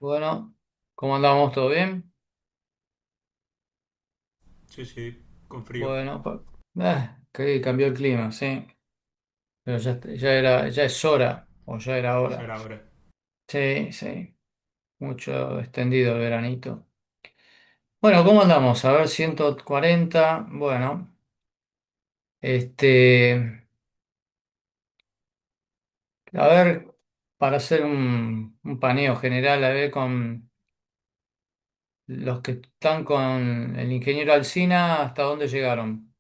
Bueno, ¿cómo andamos? ¿Todo bien? Sí, sí, con frío. Bueno, que cambió el clima, sí. Pero ya es hora, o ya era Ya hora. era hora. Sí, sí. Mucho extendido el veranito. Bueno, ¿cómo andamos? A ver, 140. Bueno, este, a ver, para hacer un paneo general, a ver, con los que están con el ingeniero Alsina, ¿hasta dónde llegaron?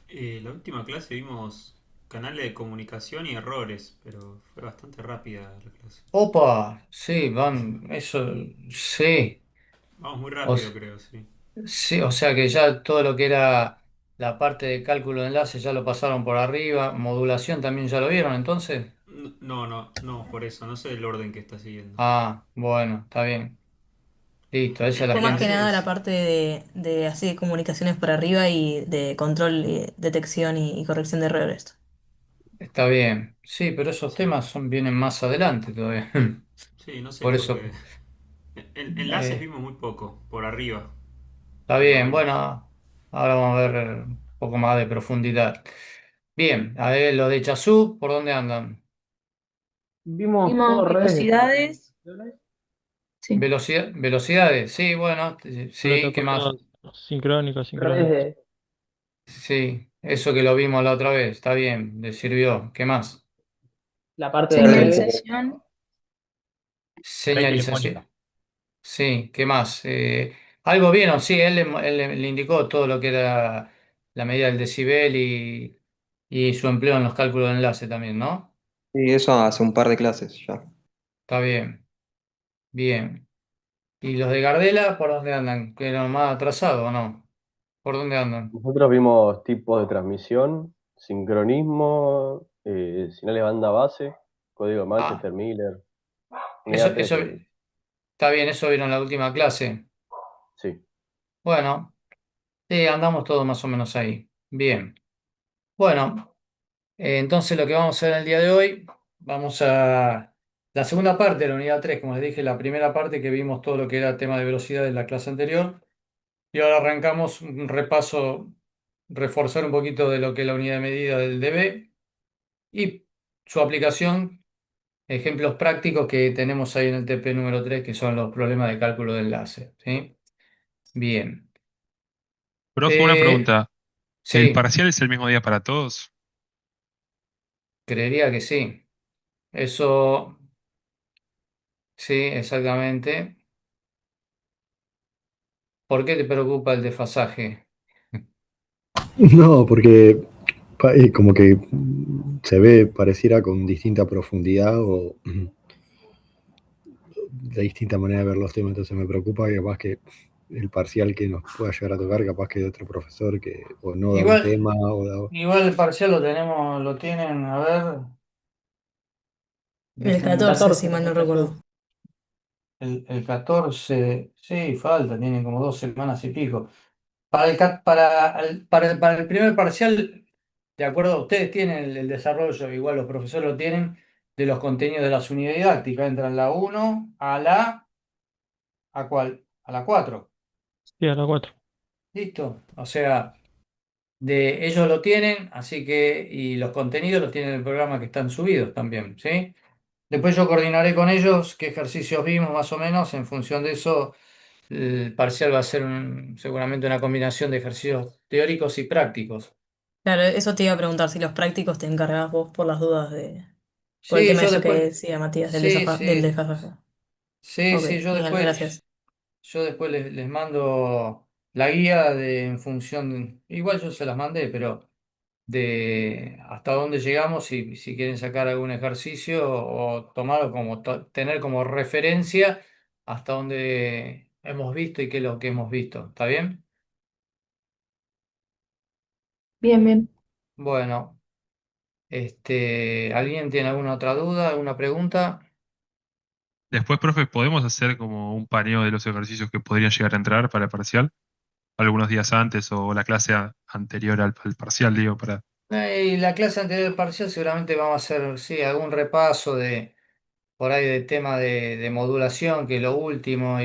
La última clase vimos canales de comunicación y errores, pero fue bastante rápida la clase. Opa, sí, van, eso, sí. Vamos muy O, rápido, creo, sí. sí, o sea que ya todo lo que era la parte de cálculo de enlace ya lo pasaron por arriba, modulación también ya lo vieron entonces. No, no, no, por eso, no sé el orden que está siguiendo. Ah, bueno, está bien. Listo, esa es la En Fue más que gente. nada la lances, parte de así comunicaciones por arriba y de control, detección y corrección de errores. Está bien. Sí, pero esos sí. temas vienen más adelante todavía. Sí, no sé Por por eso, qué. Enlaces eh, vimos muy poco, por arriba, está por lo bien. menos. Bueno, ahora vamos a ver un poco más de profundidad. Bien, a ver, los de Chazú, ¿por dónde andan? Vimos Vimos todo redes de velocidades. telecomunicaciones. Sí. Velocidades, sí, bueno, Solo te sí, ¿qué más? falta sincrónico, Redes sincrónico. de Sí, eso que lo vimos la otra vez, está bien, le sirvió. ¿Qué más? la parte de redes de Señalización. Red Señalización. telefónica. Sí, ¿qué más? Algo vieron, sí, le indicó todo lo que era la medida del decibel y su empleo en los cálculos de enlace también, ¿no? Sí, eso hace un par de clases ya. Está bien, bien. ¿Y los de Gardela por dónde andan? ¿Que eran más atrasados o no? ¿Por dónde andan? Nosotros vimos tipos de transmisión, sincronismo, señales banda base, código de Ah, Manchester, Miller, eso, unidad 3 eso sería. está bien, eso vieron en la última clase. Sí. Bueno, sí, andamos todos más o menos ahí. Bien. Bueno. Entonces lo que vamos a hacer el día de hoy, vamos a la segunda parte de la unidad 3, como les dije, la primera parte que vimos todo lo que era tema de velocidad en la clase anterior, y ahora arrancamos un repaso, reforzar un poquito de lo que es la unidad de medida del dB y su aplicación, ejemplos prácticos que tenemos ahí en el TP número 3, que son los problemas de cálculo de enlace. ¿Sí? Bien. Profe, una Eh, pregunta. ¿El sí, parcial es el mismo día para todos? creería que sí. Eso, sí, exactamente. ¿Por qué te preocupa el desfasaje? No, porque como que se ve, pareciera con distinta profundidad o de distinta manera de ver los temas, entonces me preocupa que capaz que el parcial que nos pueda llegar a tocar, capaz que de otro profesor que o no da un Igual, tema o da... igual el parcial lo tenemos, lo tienen, a ver, El déjenme, 14 si mal no recuerdo. el 14, sí, falta, tienen como 2 semanas y pico. Para el primer parcial, de acuerdo, ustedes tienen el desarrollo, igual los profesores lo tienen, de los contenidos de las unidades didácticas, entran la uno ¿a cuál? A la 4. Sí, a las 4. ¿Listo? O sea, de ellos lo tienen, así que, y los contenidos los tienen en el programa que están subidos también, ¿sí? Después yo coordinaré con ellos qué ejercicios vimos más o menos. En función de eso, el parcial va a ser seguramente una combinación de ejercicios teóricos y prácticos. Claro, eso te iba a preguntar si los prácticos te encargabas vos por las dudas por el Sí, tema yo eso que después, decía Matías sí, del sí, desfasaje. sí, Ok, sí, genial, gracias. yo después les mando la guía en función, igual yo se las mandé, pero de hasta dónde llegamos, si quieren sacar algún ejercicio o tomarlo como tener como referencia hasta dónde hemos visto y qué es lo que hemos visto. ¿Está bien? Bien, bien. Bueno, ¿alguien tiene alguna otra duda, alguna pregunta? Después, profe, ¿podemos hacer como un paneo de los ejercicios que podrían llegar a entrar para el parcial? Algunos días antes o la clase anterior al parcial, digo, para... Y la clase anterior del parcial seguramente vamos a hacer, sí, algún repaso por ahí de tema de modulación, que es lo último,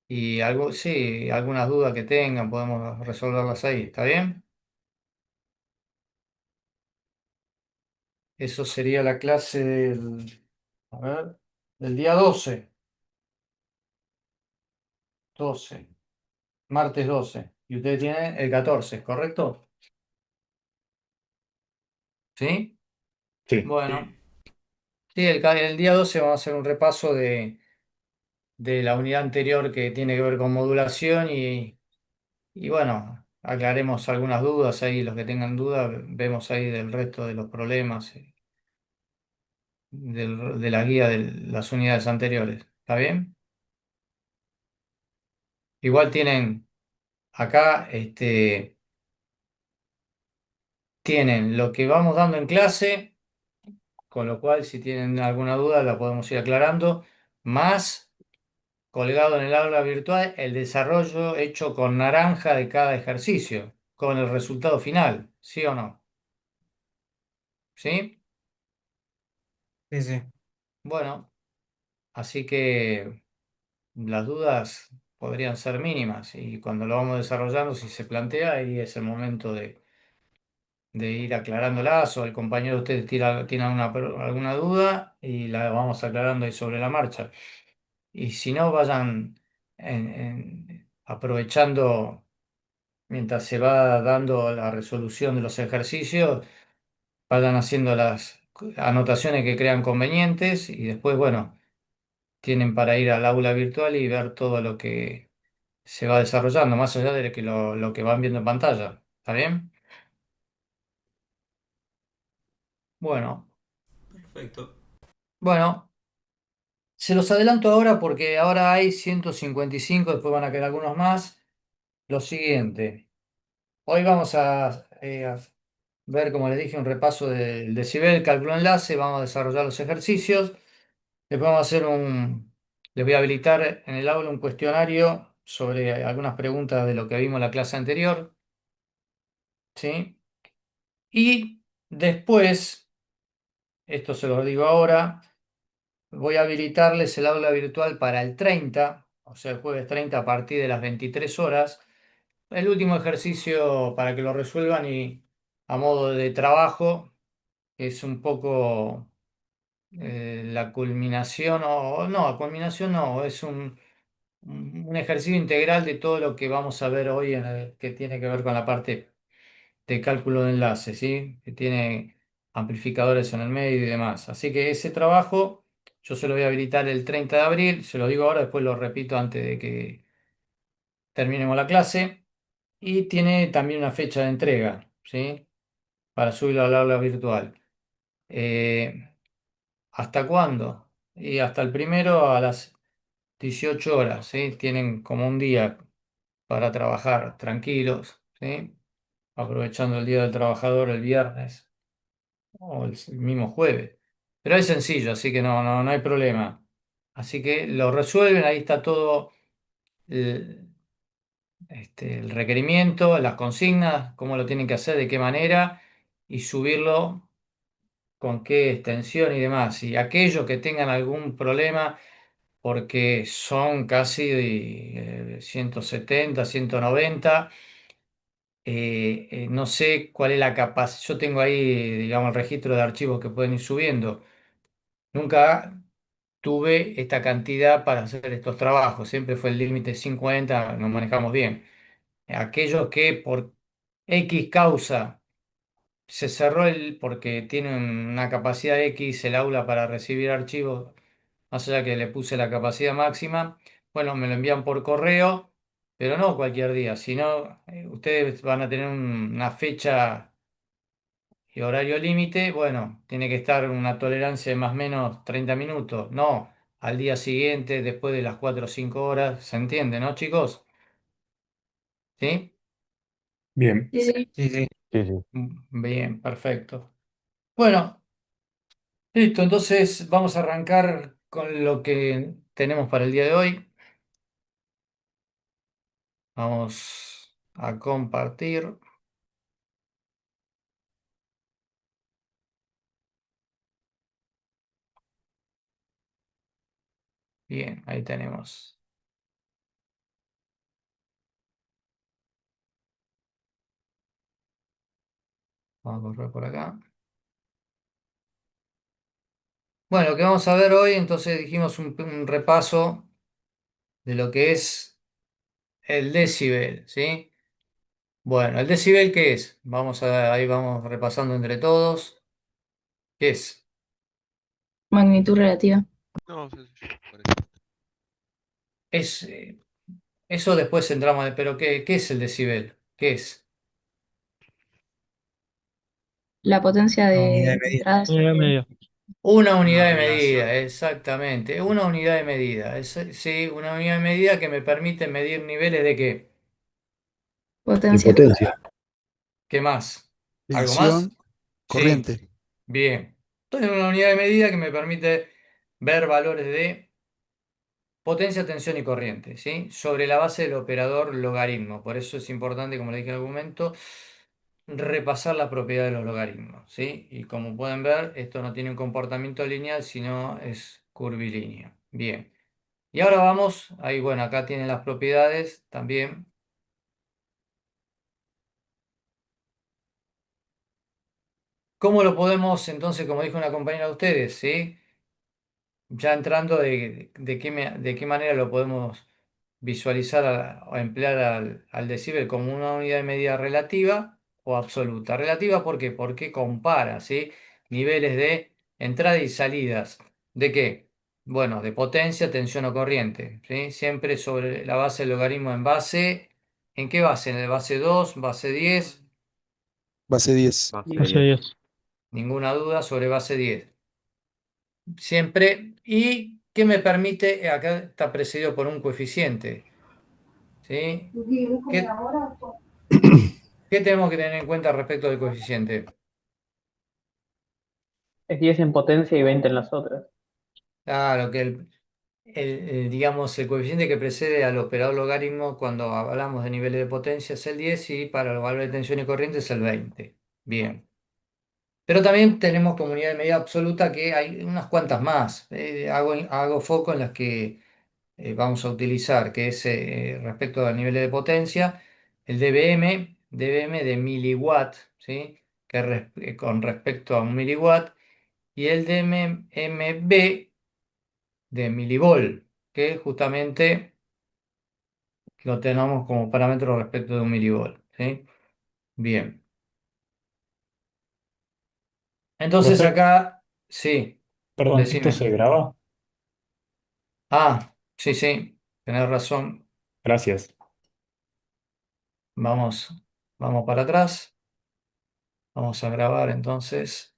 y algo, sí, algunas dudas que tengan, podemos resolverlas ahí. ¿Está bien? Eso sería la clase a ver, del día 12 martes 12. Y ustedes tienen el 14, ¿correcto? ¿Sí? Sí. Bueno, Sí. sí, el día 12 vamos a hacer un repaso de la unidad anterior que tiene que ver con modulación y bueno, aclaremos algunas dudas ahí, los que tengan dudas, vemos ahí del resto de los problemas de la guía de las unidades anteriores. ¿Está bien? Igual tienen acá, tienen lo que vamos dando en clase, con lo cual si tienen alguna duda la podemos ir aclarando, más colgado en el aula virtual el desarrollo hecho con naranja de cada ejercicio, con el resultado final, ¿sí o no? ¿Sí? Sí, sí. Bueno, así que las dudas podrían ser mínimas y cuando lo vamos desarrollando, si se plantea, ahí es el momento de ir aclarándolas o el compañero de ustedes tiene alguna duda y la vamos aclarando ahí sobre la marcha. Y si no, vayan aprovechando mientras se va dando la resolución de los ejercicios, vayan haciendo las anotaciones que crean convenientes y después, bueno, tienen para ir al aula virtual y ver todo lo que se va desarrollando, más allá de que lo que van viendo en pantalla. ¿Está bien? Bueno, Perfecto. bueno, se los adelanto ahora porque ahora hay 155, después van a quedar algunos más. Lo siguiente, hoy vamos a ver, como les dije, un repaso del decibel, cálculo enlace, vamos a desarrollar los ejercicios. Después vamos a les voy a habilitar en el aula un cuestionario sobre algunas preguntas de lo que vimos en la clase anterior, ¿sí? Y después, esto se los digo ahora, voy a habilitarles el aula virtual para el 30, o sea, el jueves 30 a partir de las 23 horas. El último ejercicio para que lo resuelvan y a modo de trabajo es un poco la culminación, o no, culminación no, es un ejercicio integral de todo lo que vamos a ver hoy que tiene que ver con la parte de cálculo de enlaces, ¿sí? Que tiene amplificadores en el medio y demás. Así que ese trabajo yo se lo voy a habilitar el 30 de abril, se lo digo ahora, después lo repito antes de que terminemos la clase. Y tiene también una fecha de entrega, ¿sí? Para subirlo al aula virtual. Eh, ¿Hasta cuándo? Y hasta el primero a las 18 horas, ¿sí? Tienen como un día para trabajar tranquilos, ¿sí? Aprovechando el Día del Trabajador el viernes o el mismo jueves. Pero es sencillo, así que no hay problema. Así que lo resuelven, ahí está todo el, el requerimiento, las consignas, cómo lo tienen que hacer, de qué manera, y subirlo con qué extensión y demás. Y aquellos que tengan algún problema, porque son casi 170, 190. No sé cuál es la capacidad. Yo tengo ahí, digamos, el registro de archivos que pueden ir subiendo. Nunca tuve esta cantidad para hacer estos trabajos. Siempre fue el límite 50, nos manejamos bien. Aquellos que por X causa se cerró porque tiene una capacidad X el aula para recibir archivos, más allá que le puse la capacidad máxima, bueno, me lo envían por correo, pero no cualquier día, sino ustedes van a tener una fecha y horario límite, bueno, tiene que estar una tolerancia de más o menos 30 minutos, no al día siguiente, después de las 4 o 5 horas, ¿se entiende, no, chicos? ¿Sí? Bien. Sí, sí. Sí, sí. Sí, sí. Bien, perfecto. Bueno, listo, entonces vamos a arrancar con lo que tenemos para el día de hoy. Vamos a compartir. Bien, ahí tenemos. Vamos a correr por acá. Bueno, lo que vamos a ver hoy, entonces dijimos un repaso de lo que es el decibel, ¿sí? Bueno, ¿el decibel qué es? Ahí vamos repasando entre todos. ¿Qué es? Magnitud relativa. No, sencillo, parece. Es, eso después entramos, pero ¿qué es el decibel? ¿Qué es? La potencia La unidad de de medida. entrada. Unidad de medida. Una Una unidad de medida, relación. exactamente. Una unidad de medida. Sí, una unidad de medida que me permite medir niveles de qué. De Potencia. potencia. ¿Qué más? ¿Algo más? Tensión, Sí, corriente. bien. Entonces, una unidad de medida que me permite ver valores de potencia, tensión y corriente, ¿sí? Sobre la base del operador logaritmo. Por eso es importante, como le dije en algún momento, repasar la propiedad de los logaritmos, ¿sí? Y como pueden ver, esto no tiene un comportamiento lineal, sino es curvilíneo. Bien. Y ahora vamos, ahí bueno, acá tienen las propiedades también. ¿Cómo lo podemos, entonces, como dijo una compañera de ustedes, ¿sí? Ya entrando de qué manera lo podemos visualizar o emplear al decibel como una unidad de medida relativa o absoluta. Relativa, ¿por qué? Porque compara, ¿sí? Niveles de entrada y salidas. ¿De qué? Bueno, de potencia, tensión o corriente, ¿sí? Siempre sobre la base del logaritmo en base. ¿En qué base? ¿En el base 2, base 10? Base 10. Base 10. Ninguna duda sobre base 10. Siempre. ¿Y qué me permite? Acá está precedido por un coeficiente. ¿Sí? ¿Qué, qué tenemos que tener en cuenta respecto del coeficiente? Es 10 en potencia y 20 en las otras. Claro, que digamos, el coeficiente que precede al operador logaritmo cuando hablamos de niveles de potencia es el 10 y para los valores de tensión y corriente es el 20. Bien. Pero también tenemos como unidad de medida absoluta que hay unas cuantas más. Hago foco en las que vamos a utilizar, que es respecto al nivel de potencia, el dBm de miliwatt, ¿sí? Con respecto a un miliwatt, y el dMMB de milivol, que justamente lo tenemos como parámetro respecto de un milivol, ¿sí? Bien. Entonces Profe, acá, sí, perdón, ¿esto decime. se graba? Ah, sí, sí, tenés razón. Gracias. Vamos, vamos para atrás. Vamos a grabar entonces.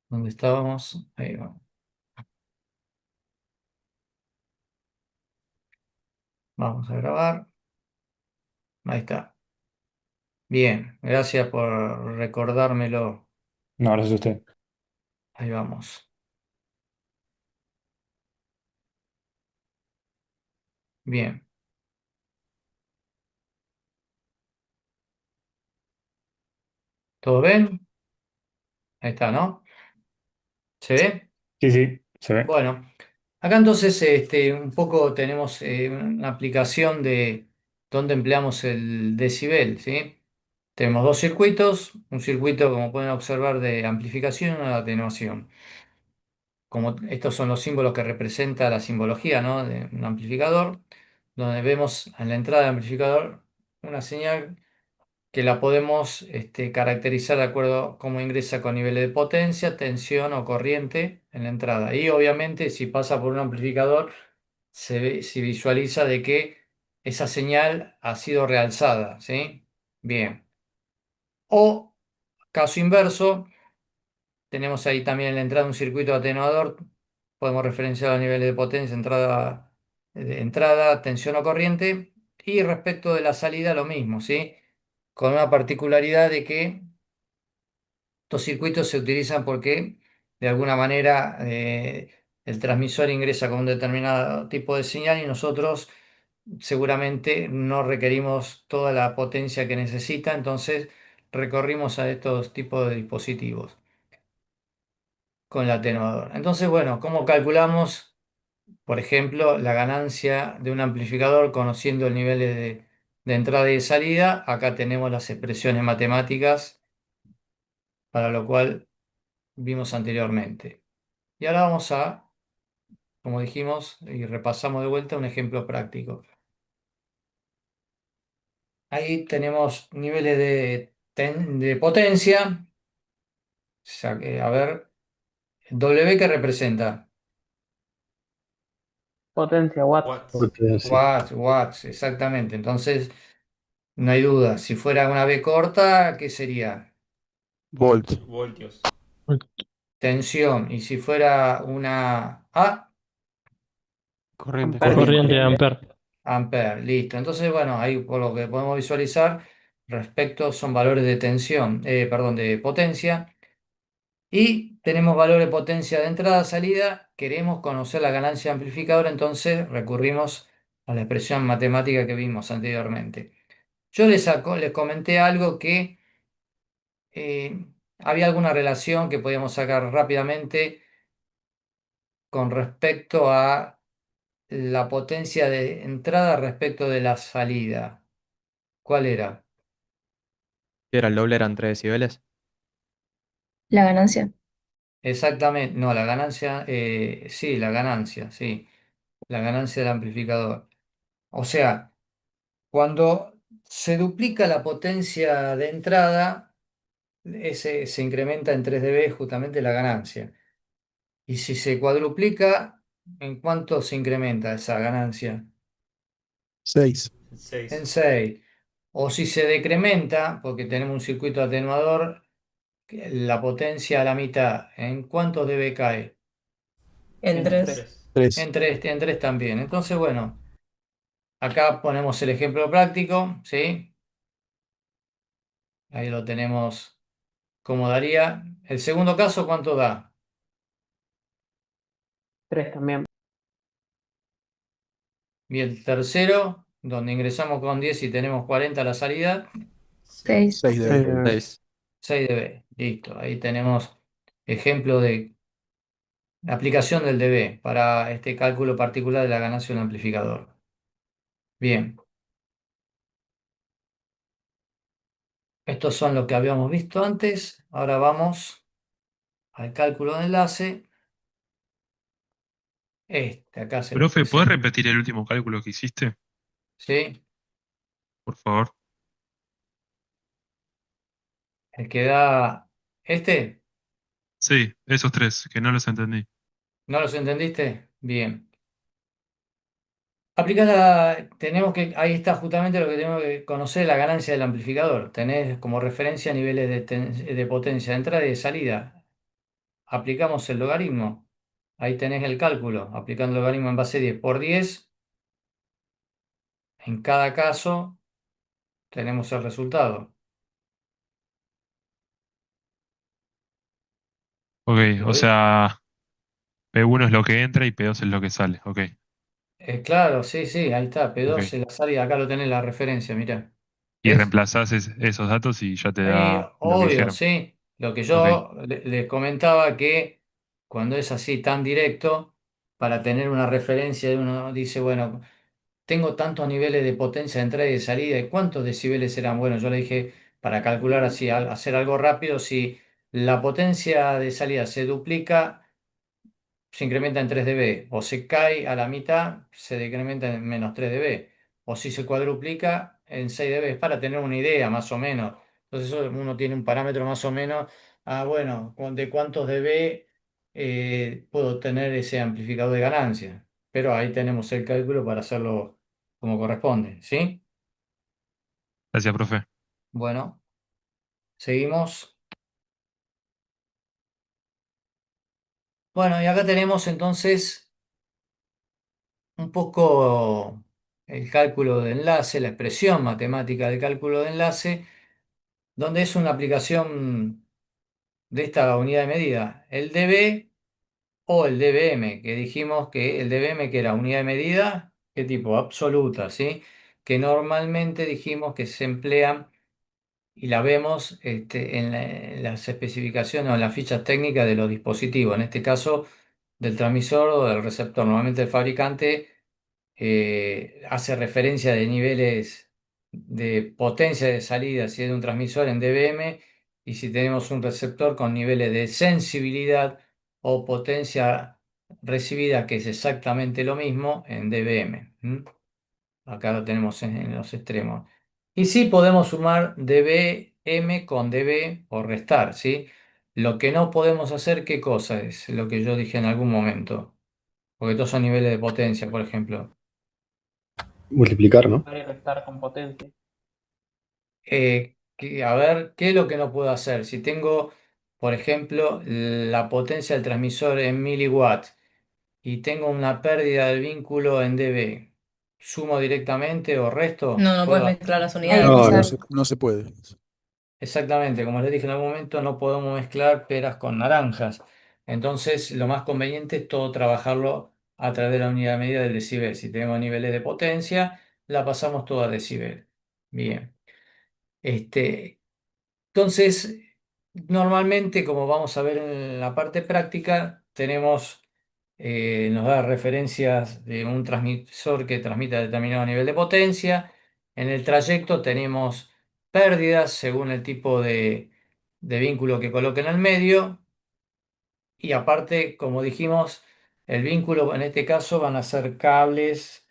¿Dónde estábamos? Ahí vamos. Vamos a grabar. Ahí está. Bien, gracias por recordármelo. No, gracias a usted. Ahí vamos. Bien. ¿Todo bien? Ahí está, ¿no? ¿Se ve? Sí, sí, se ve. Bueno, acá entonces un poco tenemos una aplicación de dónde empleamos el decibel, ¿sí? Tenemos dos circuitos, un circuito, como pueden observar, de amplificación y uno de atenuación. Como estos son los símbolos que representa la simbología, ¿no? De un amplificador, donde vemos en la entrada del amplificador una señal que la podemos caracterizar de acuerdo a cómo ingresa con niveles de potencia, tensión o corriente en la entrada. Y obviamente si pasa por un amplificador, se visualiza de que esa señal ha sido realzada, ¿sí? Bien. O caso inverso. Tenemos ahí también en la entrada un circuito atenuador. Podemos referenciar los niveles de potencia, entrada, tensión o corriente. Y respecto de la salida, lo mismo, ¿sí? Con una particularidad de que estos circuitos se utilizan porque de alguna manera el transmisor ingresa con un determinado tipo de señal y nosotros seguramente no requerimos toda la potencia que necesita, entonces recorrimos a estos tipos de dispositivos. con el atenuador. Entonces, bueno, ¿cómo calculamos, por ejemplo, la ganancia de un amplificador conociendo el nivel de entrada y de salida? Acá tenemos las expresiones matemáticas para lo cual vimos anteriormente. Y ahora vamos a, como dijimos, y repasamos de vuelta un ejemplo práctico. Ahí tenemos niveles de potencia. A ver, W, ¿qué representa? Potencia, watts. Watts. Potencia. Watts, exactamente. Entonces, no hay duda. Si fuera una B corta, ¿qué sería? Volt. Voltios. Tensión. Y si fuera una A, Corriente. Amperes. Corriente de Ampere. ampere. Listo. Entonces, bueno, ahí por lo que podemos visualizar, respecto son valores de tensión, perdón, de potencia. Y tenemos valor de potencia de entrada, salida. Queremos conocer la ganancia amplificadora, entonces recurrimos a la expresión matemática que vimos anteriormente. Yo les comenté algo que había alguna relación que podíamos sacar rápidamente con respecto a la potencia de entrada respecto de la salida. ¿Cuál era? ¿Qué era el doble? ¿Eran 3 decibeles? La ganancia. Exactamente, no, la ganancia, sí, la ganancia, sí, la ganancia del amplificador. O sea, cuando se duplica la potencia de entrada, se incrementa en 3 dB justamente la ganancia. Y si se cuadruplica, ¿en cuánto se incrementa esa ganancia? 6. En 6. 6. O si se decrementa, porque tenemos un circuito atenuador, la potencia a la mitad, ¿en cuánto dB cae? En En 3. 3. 3. En 3 también. Entonces, bueno, acá ponemos el ejemplo práctico, ¿sí? Ahí lo tenemos como daría. El segundo caso, ¿cuánto da? 3 también. Y el tercero, donde ingresamos con 10 y tenemos 40 a la salida, 6. 6 6 de dB. 6. 6 dB. Listo, ahí tenemos ejemplo de aplicación del dB para este cálculo particular de la ganancia de un amplificador. Bien, estos son los que habíamos visto antes. Ahora vamos al cálculo de enlace. Acá se los Profe, ¿puedes presento. repetir el último cálculo que hiciste? ¿Sí? Por favor. El que da este. Sí, esos tres, que no los entendí. ¿No los entendiste? Bien. Tenemos que, ahí está justamente lo que tenemos que conocer, la ganancia del amplificador. Tenés como referencia niveles de potencia de entrada y de salida. Aplicamos el logaritmo. Ahí tenés el cálculo. Aplicando el logaritmo en base 10 por 10, en cada caso tenemos el resultado. Ok, ¿Lo o ves? sea, P1 es lo que entra y P2 es lo que sale. Ok, Claro, sí, sí, ahí está. P2 ok. es la salida. Acá lo tenés la referencia, mirá. Y ¿Ves? reemplazás esos datos y ya te Y da lo que obvio, dijeron. sí. Lo que Ok, yo les comentaba que cuando es así tan directo, para tener una referencia, uno dice, bueno, tengo tantos niveles de potencia de entrada y de salida, ¿y cuántos decibeles serán? Bueno, yo le dije, para calcular así, hacer algo rápido, si la potencia de salida se duplica, se incrementa en 3 dB, o se cae a la mitad, se decrementa en menos 3 dB, o si se cuadruplica en 6 dB, es para tener una idea más o menos. Entonces uno tiene un parámetro más o menos, bueno, de cuántos dB puedo tener ese amplificador de ganancia. Pero ahí tenemos el cálculo para hacerlo como corresponde, ¿sí? gracias, profe. Bueno, seguimos. Bueno, y acá tenemos entonces un poco el cálculo de enlace, la expresión matemática del cálculo de enlace, donde es una aplicación de esta unidad de medida, el dB o el dBm, que dijimos que el dBm que era unidad de medida, ¿qué tipo? Absoluta, ¿sí? Que normalmente dijimos que se emplean y la vemos en las especificaciones o en las fichas técnicas de los dispositivos, en este caso del transmisor o del receptor. Normalmente el fabricante hace referencia de niveles de potencia de salida, si es de un transmisor en dBm, y si tenemos un receptor con niveles de sensibilidad o potencia recibida, que es exactamente lo mismo en dBm. Acá lo tenemos en los extremos. Y sí podemos sumar dBm con dB o restar, ¿sí? Lo que no podemos hacer, ¿qué cosa es? Lo que yo dije en algún momento. Porque todos son niveles de potencia, por ejemplo. Multiplicar, ¿no? Sumar y restar con potencia. A ver, ¿qué es lo que no puedo hacer? Si tengo, por ejemplo, la potencia del transmisor en miliwatts y tengo una pérdida del vínculo en dB, ¿sumo directamente o resto? No, no puedes ¿Puedo? mezclar las unidades. No, No, exacto. no se puede. Exactamente, como les dije en algún momento, no podemos mezclar peras con naranjas. Entonces, lo más conveniente es todo trabajarlo a través de la unidad de medida del decibel. Si tenemos niveles de potencia, la pasamos todo a decibel. Bien. Este, entonces, normalmente, como vamos a ver en la parte práctica, nos da referencias de un transmisor que transmite a determinado nivel de potencia. En el trayecto tenemos pérdidas según el tipo de vínculo que coloque en el medio. Y aparte, como dijimos, el vínculo en este caso van a ser cables,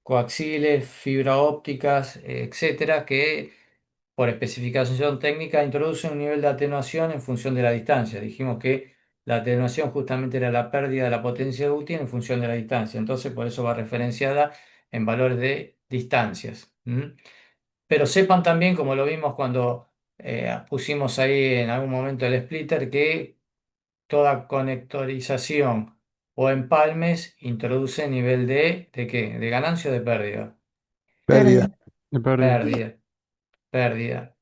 coaxiles, fibra ópticas, etcétera, que por especificación técnica introduce un nivel de atenuación en función de la distancia. Dijimos que la atenuación justamente era la pérdida de la potencia útil en función de la distancia. Entonces, por eso va referenciada en valores de distancias. Pero sepan también, como lo vimos cuando pusimos ahí en algún momento el splitter, que toda conectorización o empalmes introduce nivel ¿de qué? ¿De ganancia o de pérdida? Pérdida. Pérdida. De pérdida. Pérdida, pérdida.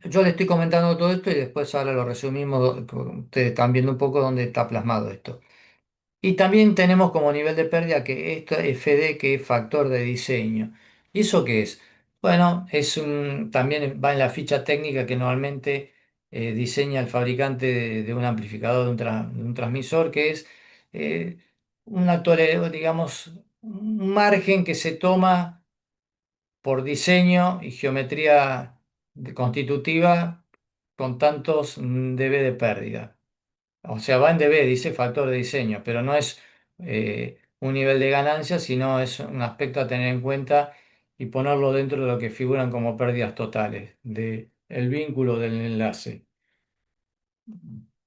Yo le estoy comentando todo esto y después ahora lo resumimos. Ustedes están viendo un poco dónde está plasmado esto. Y también tenemos como nivel de pérdida que esto es FD, que es factor de diseño. ¿Y eso qué es? Bueno, también va en la ficha técnica que normalmente diseña el fabricante de un amplificador, de un transmisor, que es eh, digamos, un margen que se toma por diseño y geometría constitutiva con tantos dB de pérdida. O sea, va en dB, dice factor de diseño, pero no es un nivel de ganancia, sino es un aspecto a tener en cuenta y ponerlo dentro de lo que figuran como pérdidas totales del vínculo del enlace.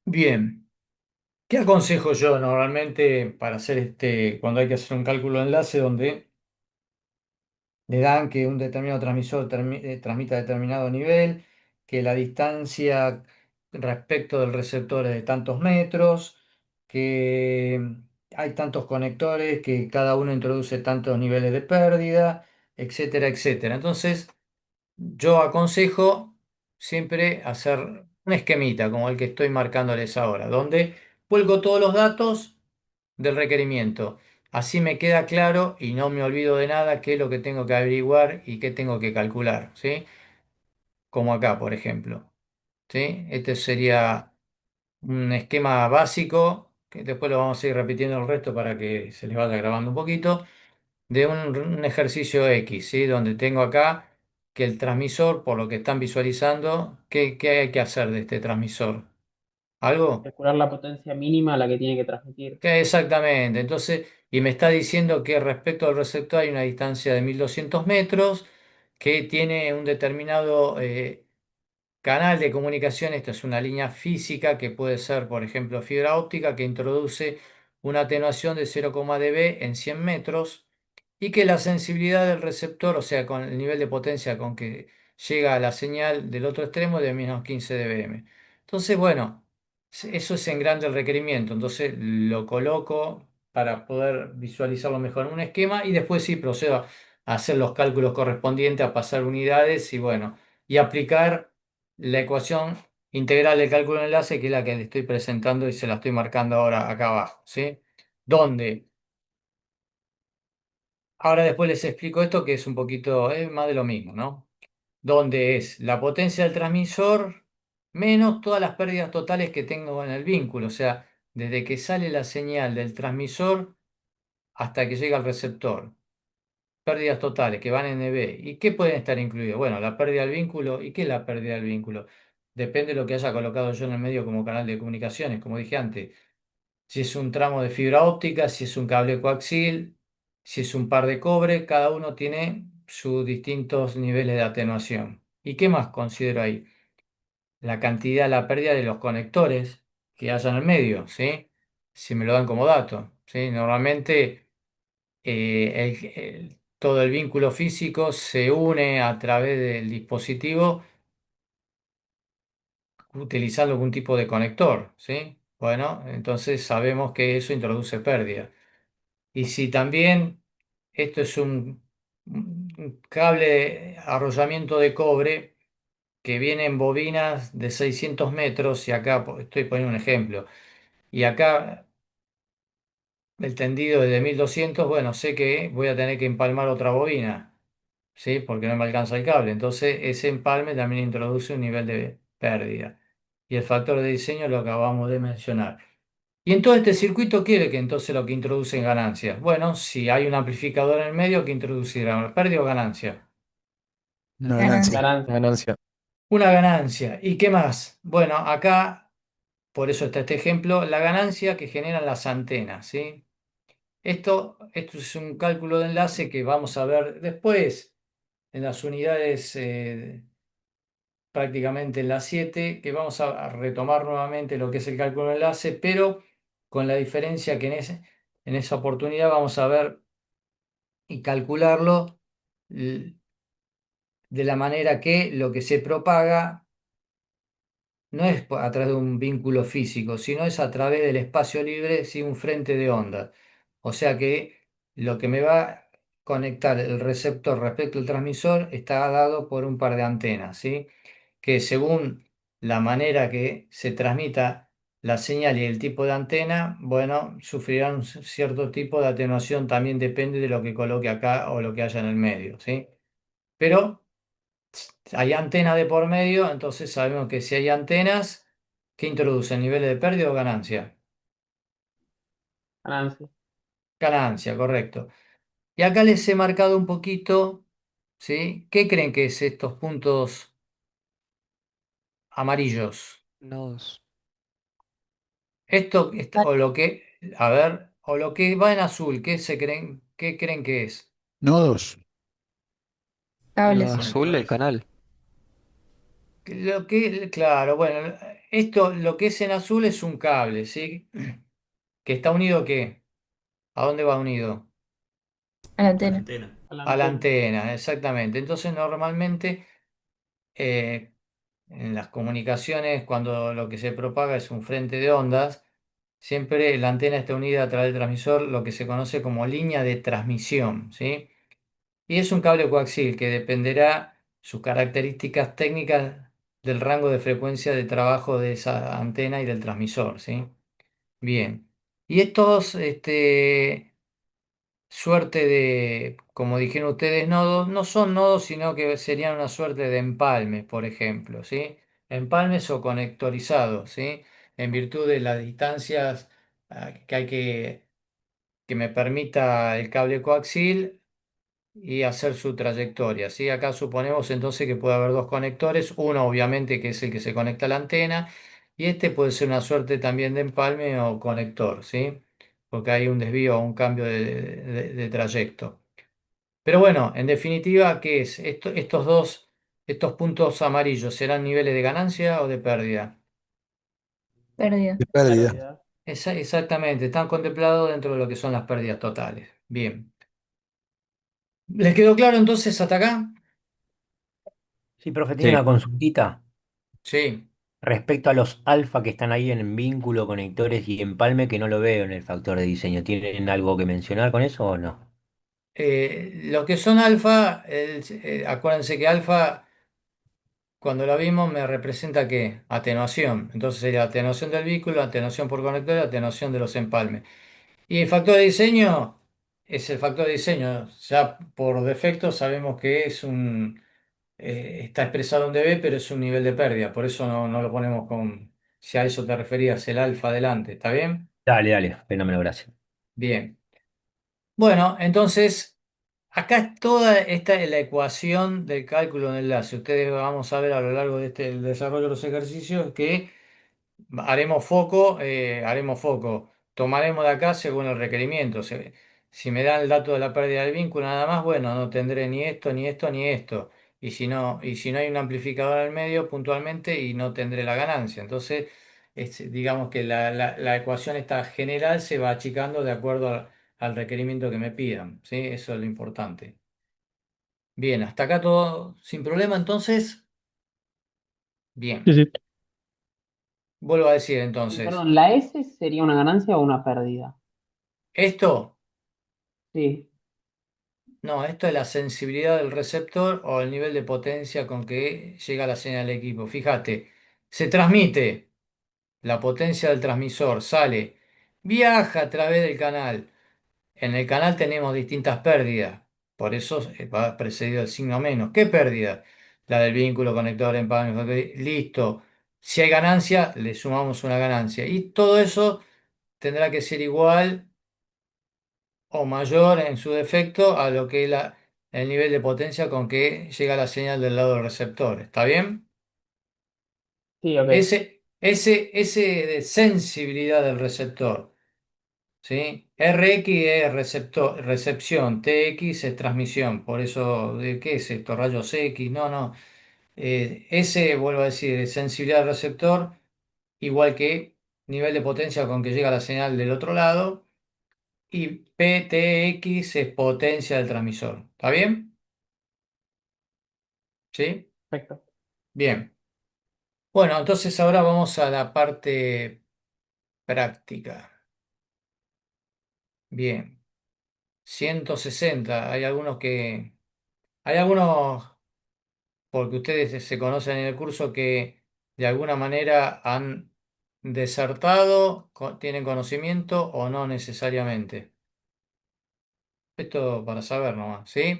Bien, ¿qué aconsejo yo normalmente para hacer cuando hay que hacer un cálculo de enlace donde le dan que un determinado transmisor transmita determinado nivel, que la distancia respecto del receptor es de tantos metros, que hay tantos conectores, que cada uno introduce tantos niveles de pérdida, etcétera, etcétera? Entonces, yo aconsejo siempre hacer un esquemita como el que estoy marcándoles ahora, donde vuelco todos los datos del requerimiento. Así me queda claro y no me olvido de nada qué es lo que tengo que averiguar y qué tengo que calcular, ¿sí? Como acá, por ejemplo, ¿sí? Este sería un esquema básico, que después lo vamos a ir repitiendo el resto para que se les vaya grabando un poquito, de un ejercicio X, ¿sí? Donde tengo acá que el transmisor, por lo que están visualizando, ¿qué hay que hacer de este transmisor? ¿Algo? Calcular la potencia mínima a la que tiene que transmitir. Exactamente, entonces, y me está diciendo que respecto al receptor hay una distancia de 1200 metros, que tiene un determinado canal de comunicación. Esto es una línea física que puede ser, por ejemplo, fibra óptica, que introduce una atenuación de 0,dB en 100 metros y que la sensibilidad del receptor, o sea, con el nivel de potencia con que llega a la señal del otro extremo, es de menos 15 dBm. Entonces, bueno, eso es en grande el requerimiento. Entonces lo coloco para poder visualizarlo mejor en un esquema y después sí procedo a hacer los cálculos correspondientes, a pasar unidades y bueno, y aplicar la ecuación integral del cálculo de enlace, que es la que le estoy presentando y se la estoy marcando ahora acá abajo, ¿sí? Donde, ahora después les explico esto que es un poquito, es más de lo mismo, ¿no? donde es la potencia del transmisor menos todas las pérdidas totales que tengo en el vínculo. O sea, desde que sale la señal del transmisor hasta que llega al receptor. Pérdidas totales que van en EB. ¿Y qué pueden estar incluidos? Bueno, la pérdida del vínculo. ¿Y qué es la pérdida del vínculo? Depende de lo que haya colocado yo en el medio como canal de comunicaciones, como dije antes. Si es un tramo de fibra óptica, si es un cable coaxil, si es un par de cobre, cada uno tiene sus distintos niveles de atenuación. ¿Y qué más considero ahí? La cantidad, la pérdida de los conectores que haya en el medio, ¿sí? Si me lo dan como dato, ¿sí? Normalmente todo el vínculo físico se une a través del dispositivo utilizando algún tipo de conector, ¿sí? Bueno, entonces sabemos que eso introduce pérdida. Y si también esto es un cable de arrollamiento de cobre que viene en bobinas de 600 metros, y acá estoy poniendo un ejemplo, y acá el tendido es de 1200, bueno, sé que voy a tener que empalmar otra bobina, ¿sí? Porque no me alcanza el cable. Entonces ese empalme también introduce un nivel de pérdida. Y el factor de diseño lo acabamos de mencionar. Y en todo este circuito quiere que entonces lo que introduce en ganancias. Bueno, si hay un amplificador en el medio, ¿qué introducirá? ¿Pérdida o ganancia? Una Ganancia. ganancia. Ganancia. Ganancia. Una ganancia. ¿Y qué más? Bueno, acá, por eso está este ejemplo, la ganancia que generan las antenas, ¿sí? Esto es un cálculo de enlace que vamos a ver después en las unidades, prácticamente en las 7, que vamos a retomar nuevamente lo que es el cálculo de enlace, pero con la diferencia que en esa oportunidad vamos a ver y calcularlo l- de la manera que lo que se propaga no es a través de un vínculo físico, sino es a través del espacio libre, sin un frente de onda. O sea que lo que me va a conectar el receptor respecto al transmisor está dado por un par de antenas, ¿sí? Que según la manera que se transmita la señal y el tipo de antena, bueno, sufrirán un cierto tipo de atenuación, también depende de lo que coloque acá o lo que haya en el medio, ¿sí? Pero hay antena de por medio, entonces sabemos que si hay antenas, ¿qué introducen? ¿Niveles de pérdida o ganancia? Ganancia. Ganancia, correcto. Y acá les he marcado un poquito, ¿sí? ¿Qué creen que es estos puntos amarillos? Nodos. O lo que, a ver, o lo que va en azul, qué creen que es? Nodos. Cables. Azul, el Conectores. canal. Claro, bueno, lo que es en azul es un cable, ¿sí? ¿Que está unido a qué? ¿A dónde va unido? A la A la antena. antena. A la A la antena. antena, exactamente. Entonces, normalmente eh, en las comunicaciones, cuando lo que se propaga es un frente de ondas, siempre la antena está unida a través del transmisor, lo que se conoce como línea de transmisión, ¿sí? Y es un cable coaxil que dependerá sus características técnicas del rango de frecuencia de trabajo de esa antena y del transmisor, ¿sí? Bien. Y estos, suerte de, como dijeron ustedes, nodos, no son nodos, sino que serían una suerte de empalmes, por ejemplo, ¿sí? Empalmes o conectorizados, ¿sí? En virtud de las distancias que hay que me permita el cable coaxil y hacer su trayectoria, ¿sí? Acá suponemos entonces que puede haber dos conectores, uno obviamente que es el que se conecta a la antena, y este puede ser una suerte también de empalme o conector, ¿sí? Porque hay un desvío o un cambio de trayecto. Pero bueno, en definitiva, ¿qué es? Estos puntos amarillos, ¿serán niveles de ganancia o de pérdida? Pérdida. De pérdida. Pérdida. Exactamente, están contemplados dentro de lo que son las pérdidas totales. Bien. ¿Les quedó claro entonces hasta acá? Sí, profe, tiene Sí. una consultita Sí. respecto a los alfa que están ahí en vínculo, conectores y empalme que no lo veo en el factor de diseño. ¿Tienen algo que mencionar con eso o no? Lo que son alfa, acuérdense que alfa, cuando la vimos, me representa ¿qué? Atenuación. Entonces sería atenuación del vínculo, atenuación por conector, atenuación de los empalmes. Y el factor de diseño es el factor de diseño. Ya por defecto sabemos que es está expresado en dB, pero es un nivel de pérdida, por eso no lo ponemos con, si a eso te referías, el alfa adelante, ¿está bien? Dale, dale, fenómeno, gracias. Bien. Bueno, entonces, acá es toda esta es la ecuación del cálculo de enlace. Ustedes vamos a ver a lo largo de el desarrollo de los ejercicios que haremos foco, tomaremos de acá según el requerimiento. Si me dan el dato de la pérdida del vínculo nada más, bueno, no tendré ni esto, ni esto, ni esto. Y si no hay un amplificador al medio puntualmente y no tendré la ganancia. Entonces, digamos que la ecuación esta general se va achicando de acuerdo al requerimiento que me pidan, ¿sí? Eso es lo importante. Bien, hasta acá todo sin problema, entonces, Sí, bien. sí. Vuelvo a decir Y entonces, perdón, ¿la S sería una ganancia o una pérdida? esto. Sí, No, esto es la sensibilidad del receptor o el nivel de potencia con que llega la señal al equipo. Fíjate, se transmite, la potencia del transmisor sale, viaja a través del canal. En el canal tenemos distintas pérdidas, por eso va precedido el signo menos. ¿Qué pérdida? La del vínculo conector en pan, ok, listo. Si hay ganancia, le sumamos una ganancia. Y todo eso tendrá que ser igual o mayor en su defecto a lo que es el nivel de potencia con que llega la señal del lado del receptor. ¿Está bien? sí, ok. Ese de sensibilidad del receptor, ¿sí? Rx es recepción, Tx es transmisión. Por eso, ¿de qué es esto? Rayos X. No, no. Ese, vuelvo a decir, es sensibilidad del receptor, igual que nivel de potencia con que llega la señal del otro lado. Y PTX es potencia del transmisor. ¿Está bien? ¿Sí? Perfecto. Bien. Bueno, entonces ahora vamos a la parte práctica. Bien. 160. Hay algunos, porque ustedes se conocen en el curso, que de alguna manera han desertado, tienen conocimiento o no necesariamente. Esto para saber nomás, ¿sí?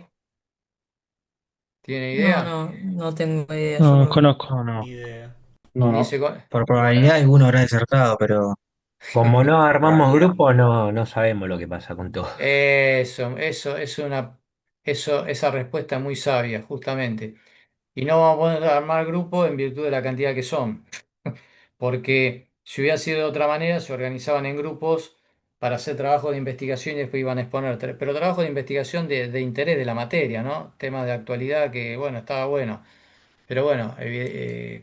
¿Tienen No, idea? no tengo idea, yo No, no. desconozco. No, no. Ni idea. No, Ni no. se con- Por Bueno. probabilidad alguno habrá desertado, pero Como no armamos Probabilidad. grupo, no sabemos lo que pasa con todo. Esa respuesta es muy sabia, justamente. Y no vamos a poder armar grupo en virtud de la cantidad que son. Porque si hubiera sido de otra manera, se organizaban en grupos para hacer trabajo de investigación y después iban a exponer. Pero trabajo de investigación de interés de la materia, ¿no? Temas de actualidad que, bueno, estaba bueno. Pero bueno,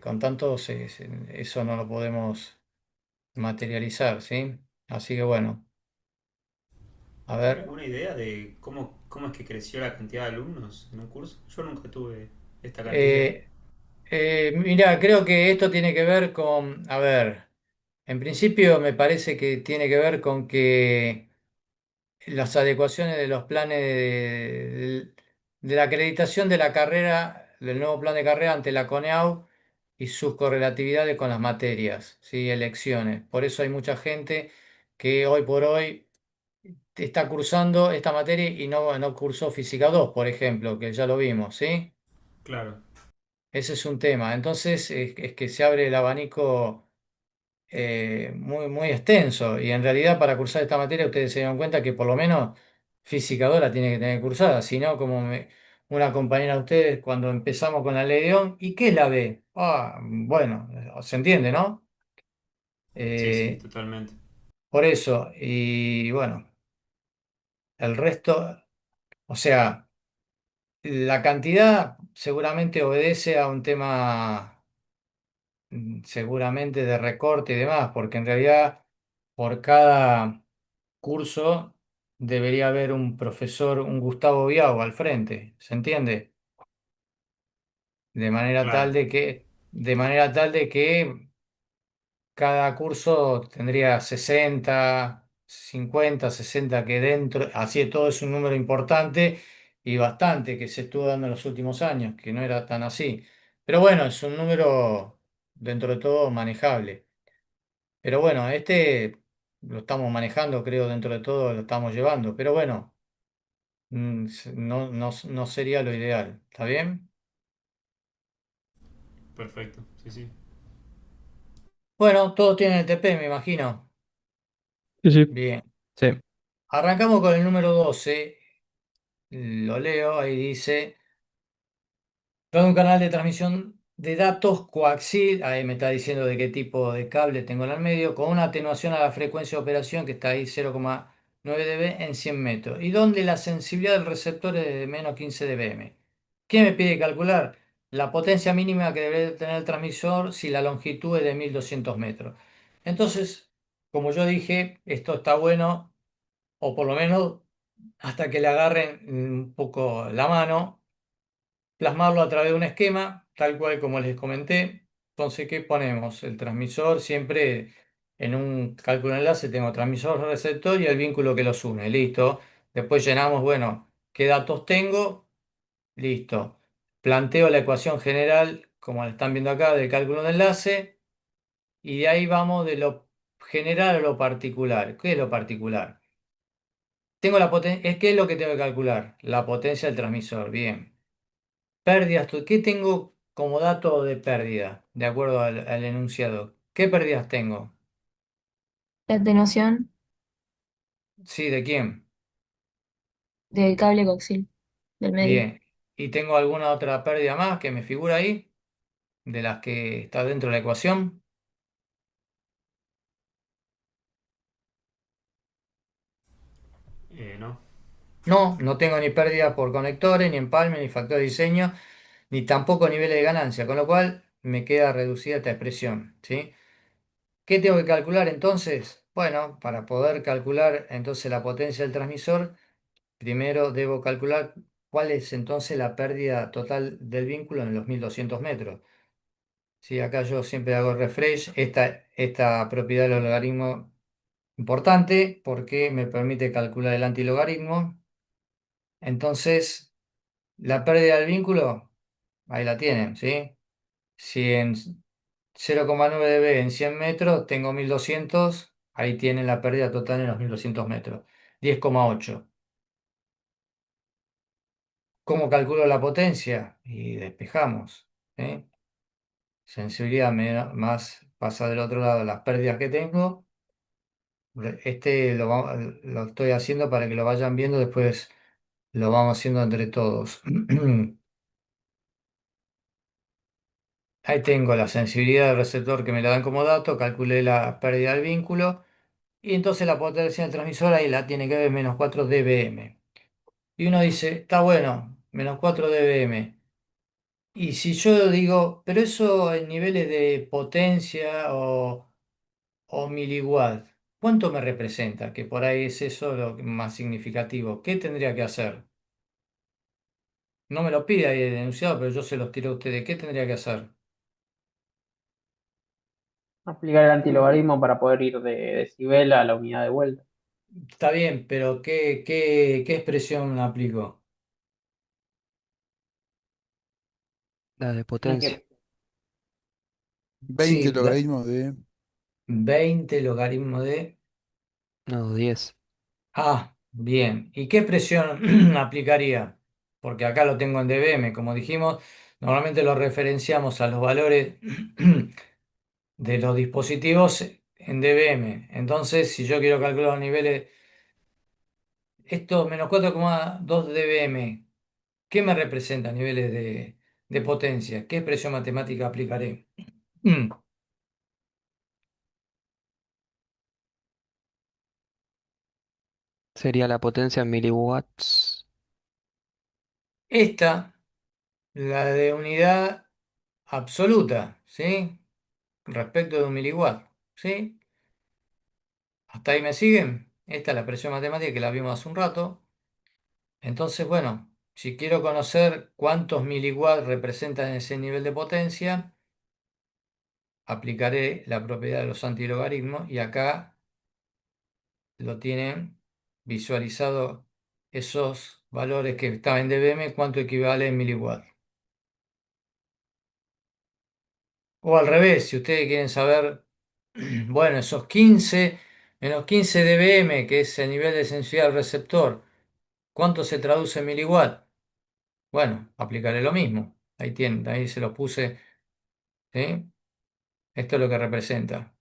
con tanto eso no lo podemos materializar, ¿sí? Así que bueno, a ¿Tiene ver. alguna idea de cómo es que creció la cantidad de alumnos en un curso? Yo nunca tuve esta cantidad. Eh, Mira, creo que esto tiene que ver con, a ver, en principio me parece que tiene que ver con que las adecuaciones de los planes de la acreditación de la carrera, del nuevo plan de carrera ante la CONEAU y sus correlatividades con las materias, ¿sí? Elecciones. Por eso hay mucha gente que hoy por hoy está cursando esta materia y no cursó Física 2, por ejemplo, que ya lo vimos, ¿sí? Claro. Ese es un tema. Entonces es que se abre el abanico muy, muy extenso. Y en realidad para cursar esta materia ustedes se dan cuenta que por lo menos Física 2 la tiene que tener cursada. Si no, como una compañera de ustedes cuando empezamos con la ley de Ohm, ¿y qué es la B? Ah, bueno, se entiende, ¿no? Sí, sí, Eh, totalmente. por eso, y bueno, el resto, o sea, la cantidad seguramente obedece a un tema seguramente de recorte y demás, porque en realidad por cada curso debería haber un profesor, un Gustavo Biao al frente, ¿se entiende? De manera tal Claro. de que cada curso tendría 60 50 60 que dentro, así todo es un número importante y bastante que se estuvo dando en los últimos años, que no era tan así. Pero bueno, es un número dentro de todo manejable. Pero bueno, este lo estamos manejando, creo, dentro de todo lo estamos llevando. Pero bueno, no sería lo ideal. ¿Está bien? Perfecto, sí, sí. Bueno, todos tienen el TP, me imagino. Sí, sí. Bien. Sí. Arrancamos con el número 12. Lo leo, ahí dice. Todo un canal de transmisión de datos coaxil, ahí me está diciendo de qué tipo de cable tengo en el medio, con una atenuación a la frecuencia de operación que está ahí 0,9 dB en 100 metros, y donde la sensibilidad del receptor es de menos 15 dBm. ¿Qué me pide calcular? La potencia mínima que debe tener el transmisor si la longitud es de 1200 metros. Entonces, como yo dije, esto está bueno, o por lo menos hasta que le agarren un poco la mano, plasmarlo a través de un esquema, tal cual como les comenté. Entonces, ¿qué ponemos? El transmisor siempre en un cálculo de enlace tengo transmisor, receptor y el vínculo que los une. Listo. Después llenamos, bueno, ¿qué datos tengo? Listo. Planteo la ecuación general, como la están viendo acá, del cálculo de enlace y de ahí vamos de lo general a lo particular. ¿Qué es lo particular? Tengo la potencia, ¿qué es lo que tengo que calcular? La potencia del transmisor. Bien. Pérdidas, ¿qué tengo como dato de pérdida, de acuerdo al enunciado? ¿Qué pérdidas tengo? La atenuación Sí, ¿de quién? del cable coaxil del medio. Bien. ¿Y tengo alguna otra pérdida más que me figura ahí, de las que está dentro de la ecuación? No. No, no tengo ni pérdida por conectores, ni empalme, ni factor de diseño, ni tampoco niveles de ganancia, con lo cual me queda reducida esta expresión, ¿sí? ¿Qué tengo que calcular entonces? Bueno, para poder calcular entonces la potencia del transmisor, primero debo calcular cuál es entonces la pérdida total del vínculo en los 1200 metros. Sí, acá yo siempre hago refresh. Esta propiedad del logaritmo importante porque me permite calcular el antilogaritmo. Entonces, la pérdida del vínculo, ahí la tienen, ¿sí? Si en 0,9 dB en 100 metros tengo 1200, ahí tienen la pérdida total en los 1200 metros. 10,8. ¿Cómo calculo la potencia? Y despejamos. ¿Sí? Sensibilidad más pasa del otro lado las pérdidas que tengo. Este lo estoy haciendo para que lo vayan viendo, después lo vamos haciendo entre todos. Ahí tengo la sensibilidad del receptor que me la dan como dato, calculé la pérdida del vínculo y entonces la potencia del transmisor ahí la tiene que ver menos 4 dBm. Y uno dice, está bueno, menos 4 dBm. Y si yo digo, pero eso en niveles de potencia o miliwatt, ¿cuánto me representa? Que por ahí es eso lo más significativo. ¿Qué tendría que hacer? No me lo pide ahí el enunciado, pero yo se los tiro a ustedes. ¿Qué tendría que hacer? Aplicar el antilogaritmo para poder ir de decibel a la unidad de vuelta. Está bien, pero ¿qué expresión aplico? La de Hay potencia. que, 20 Sí, logaritmos de 20 logaritmo de... No, 10. Ah, bien. ¿Y qué expresión aplicaría? Porque acá lo tengo en dBm, como dijimos, normalmente lo referenciamos a los valores de los dispositivos en dBm. Entonces, si yo quiero calcular los niveles, esto menos 4,2 dBm, ¿qué me representa a niveles de potencia? ¿Qué expresión matemática aplicaré? Sería la potencia en miliwatts. Esta, la de unidad absoluta, ¿sí? Respecto de un miliwatt, ¿sí? ¿Hasta ahí me siguen? Esta es la expresión matemática que la vimos hace un rato. Entonces, bueno, si quiero conocer cuántos miliwatts representan ese nivel de potencia, aplicaré la propiedad de los antilogaritmos y acá lo tienen visualizado esos valores que estaban en dBm, cuánto equivale en miliwatts. O al revés, si ustedes quieren saber, bueno, esos 15 menos 15 dBm, que es el nivel de sensibilidad del receptor, ¿cuánto se traduce en miliwatt? Bueno, aplicaré lo mismo. Ahí tienen, ahí se los puse ¿sí? Esto es lo que representa.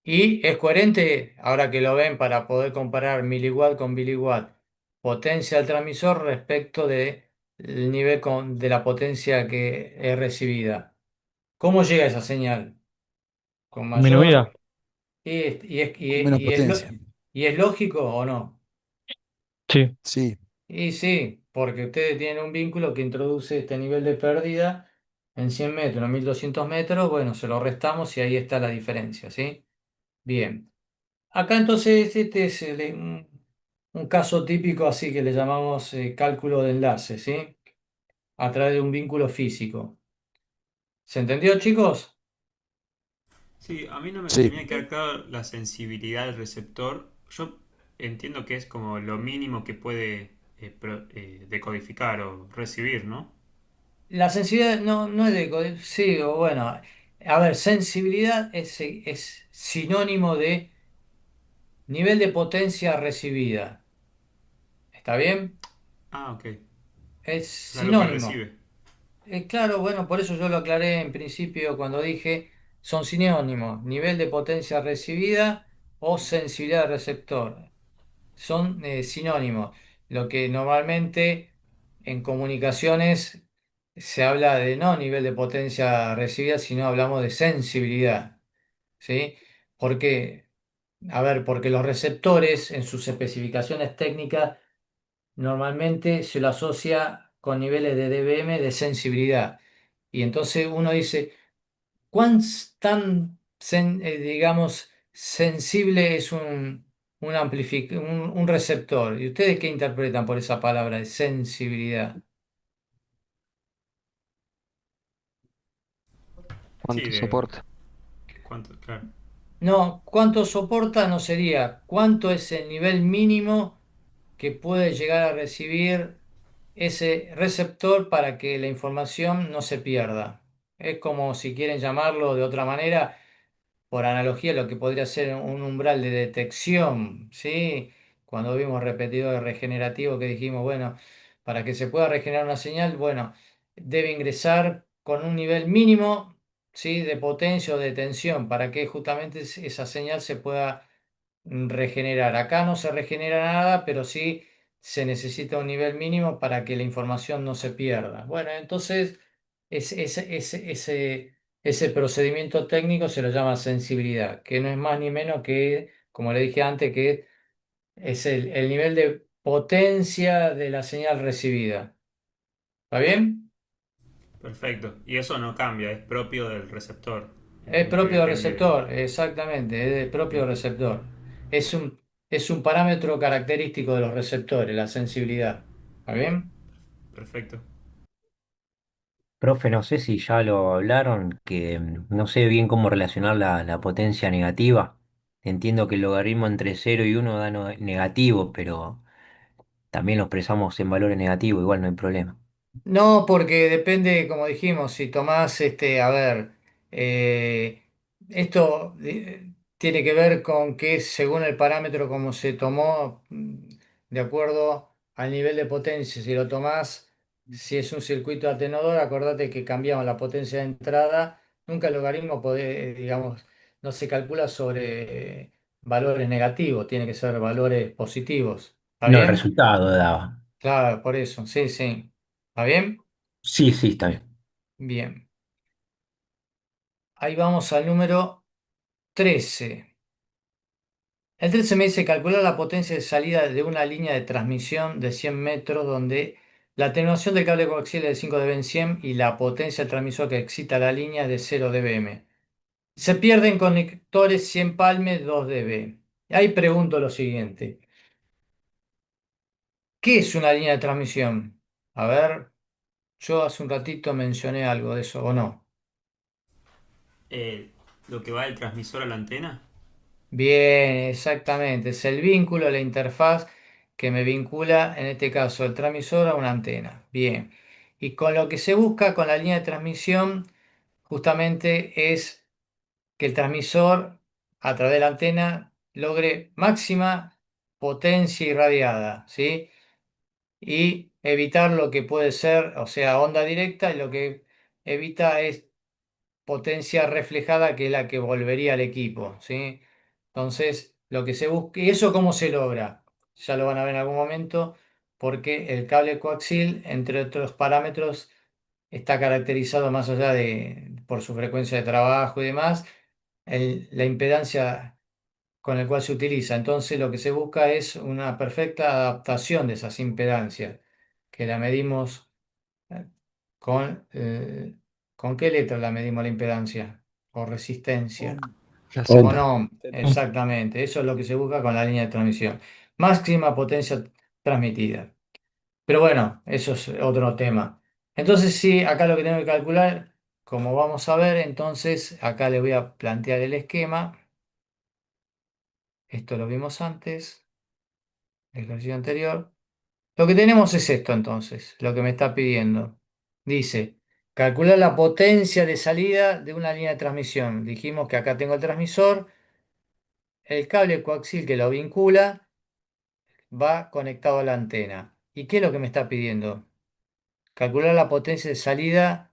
Y es coherente, ahora que lo ven, para poder comparar miliwatt con biliwatt, potencia del transmisor respecto del nivel de la potencia que es recibida. ¿Cómo llega esa señal? ¿Con Disminuida. mayor? Con menos potencia. ¿Y es lógico o no? Sí. Sí. Y sí, porque ustedes tienen un vínculo que introduce este nivel de pérdida en 100 metros, en 1200 metros, bueno, se lo restamos y ahí está la diferencia, ¿sí? Bien. Acá entonces este es un caso típico, así que le llamamos cálculo de enlace, ¿sí? A través de un vínculo físico. ¿Se entendió, chicos? Sí, a mí no me Sí. termina de quedar claro la sensibilidad del receptor. Yo entiendo que es como lo mínimo que puede decodificar o recibir, ¿no? La sensibilidad no es sí, o bueno, a ver, sensibilidad es sinónimo de nivel de potencia recibida. ¿Está bien? Ah, ok. Es O sea, lo que sinónimo. recibe. Claro, bueno, por eso yo lo aclaré en principio cuando dije son sinónimos, nivel de potencia recibida o sensibilidad del receptor. Son sinónimos. Lo que normalmente en comunicaciones se habla de no nivel de potencia recibida, sino hablamos de sensibilidad. ¿Sí? Porque, a ver, porque los receptores en sus especificaciones técnicas normalmente se lo asocia con niveles de dBm de sensibilidad. Y entonces uno dice, digamos, sensible es un receptor? ¿Y ustedes qué interpretan por esa palabra de sensibilidad? Sí, ¿Cuánto de soporta? cuánto, claro. No, ¿cuánto soporta? No sería, ¿cuánto es el nivel mínimo que puede llegar a recibir ese receptor para que la información no se pierda? Es como si quieren llamarlo de otra manera, por analogía, lo que podría ser un umbral de detección, ¿sí? Cuando vimos repetidores regenerativos que dijimos, bueno, para que se pueda regenerar una señal, bueno, debe ingresar con un nivel mínimo, ¿sí? De potencia o de tensión para que justamente esa señal se pueda regenerar. Acá no se regenera nada, pero sí se necesita un nivel mínimo para que la información no se pierda. Bueno, entonces ese procedimiento técnico se lo llama sensibilidad, que no es más ni menos que, como le dije antes, que es el nivel de potencia de la señal recibida. ¿Está bien? Perfecto. Y eso no cambia, es propio del receptor. Es Lo que propio del depende. receptor, exactamente, es propio del receptor. Es es un parámetro característico de los receptores, la sensibilidad. ¿Está bien? Perfecto. Profe, no sé si ya lo hablaron, que no sé bien cómo relacionar la potencia negativa. Entiendo que el logaritmo entre 0 y 1 da negativo, pero también lo expresamos en valores negativos, igual no hay problema. No, porque depende, como dijimos, si tomás, a ver, esto tiene que ver con que según el parámetro como se tomó, de acuerdo al nivel de potencia, si lo tomás, si es un circuito atenuador, acordate que cambiamos la potencia de entrada, nunca el logaritmo digamos, no se calcula sobre valores negativos, tiene que ser valores positivos. ¿Está No, el bien? resultado daba. Claro, por eso, sí, sí. ¿Está bien? Sí, sí, está bien. Bien, ahí vamos al número 13. El 13 me dice calcular la potencia de salida de una línea de transmisión de 100 metros donde la atenuación del cable coaxial es de 5 dB en 100 y la potencia del transmisor que excita la línea es de 0 dBm. Se pierden conectores 100 palmes 2 dB. Ahí pregunto lo siguiente. ¿Qué es una línea de transmisión? A ver, yo hace un ratito mencioné algo de eso, ¿o no? Eh, lo que va del transmisor a la antena. Bien, exactamente. Es el vínculo, la interfaz que me vincula, en este caso, el transmisor a una antena. Bien. Y con lo que se busca con la línea de transmisión, justamente es que el transmisor, a través de la antena, logre máxima potencia irradiada, ¿sí? Y evitar lo que puede ser, o sea, onda directa y lo que evita es potencia reflejada, que es la que volvería al equipo, ¿sí? Entonces, lo que se busca, ¿y eso cómo se logra? Ya lo van a ver en algún momento, porque el cable coaxil, entre otros parámetros, está caracterizado más allá por su frecuencia de trabajo y demás, la impedancia con el cual se utiliza. Entonces, lo que se busca es una perfecta adaptación de esas impedancias, que la medimos eh, ¿con qué letra la medimos la impedancia? O resistencia. La Con Z. ohm, exactamente. Eso es lo que se busca con la línea de transmisión. Máxima potencia transmitida. Pero bueno, eso es otro tema. Entonces, sí, acá lo que tengo que calcular, como vamos a ver, entonces acá le voy a plantear el esquema. Esto lo vimos antes, el ejercicio anterior. Lo que tenemos es esto entonces, lo que me está pidiendo. Dice, calcular la potencia de salida de una línea de transmisión. Dijimos que acá tengo el transmisor, el cable coaxil que lo vincula va conectado a la antena. ¿Y qué es lo que me está pidiendo? Calcular la potencia de salida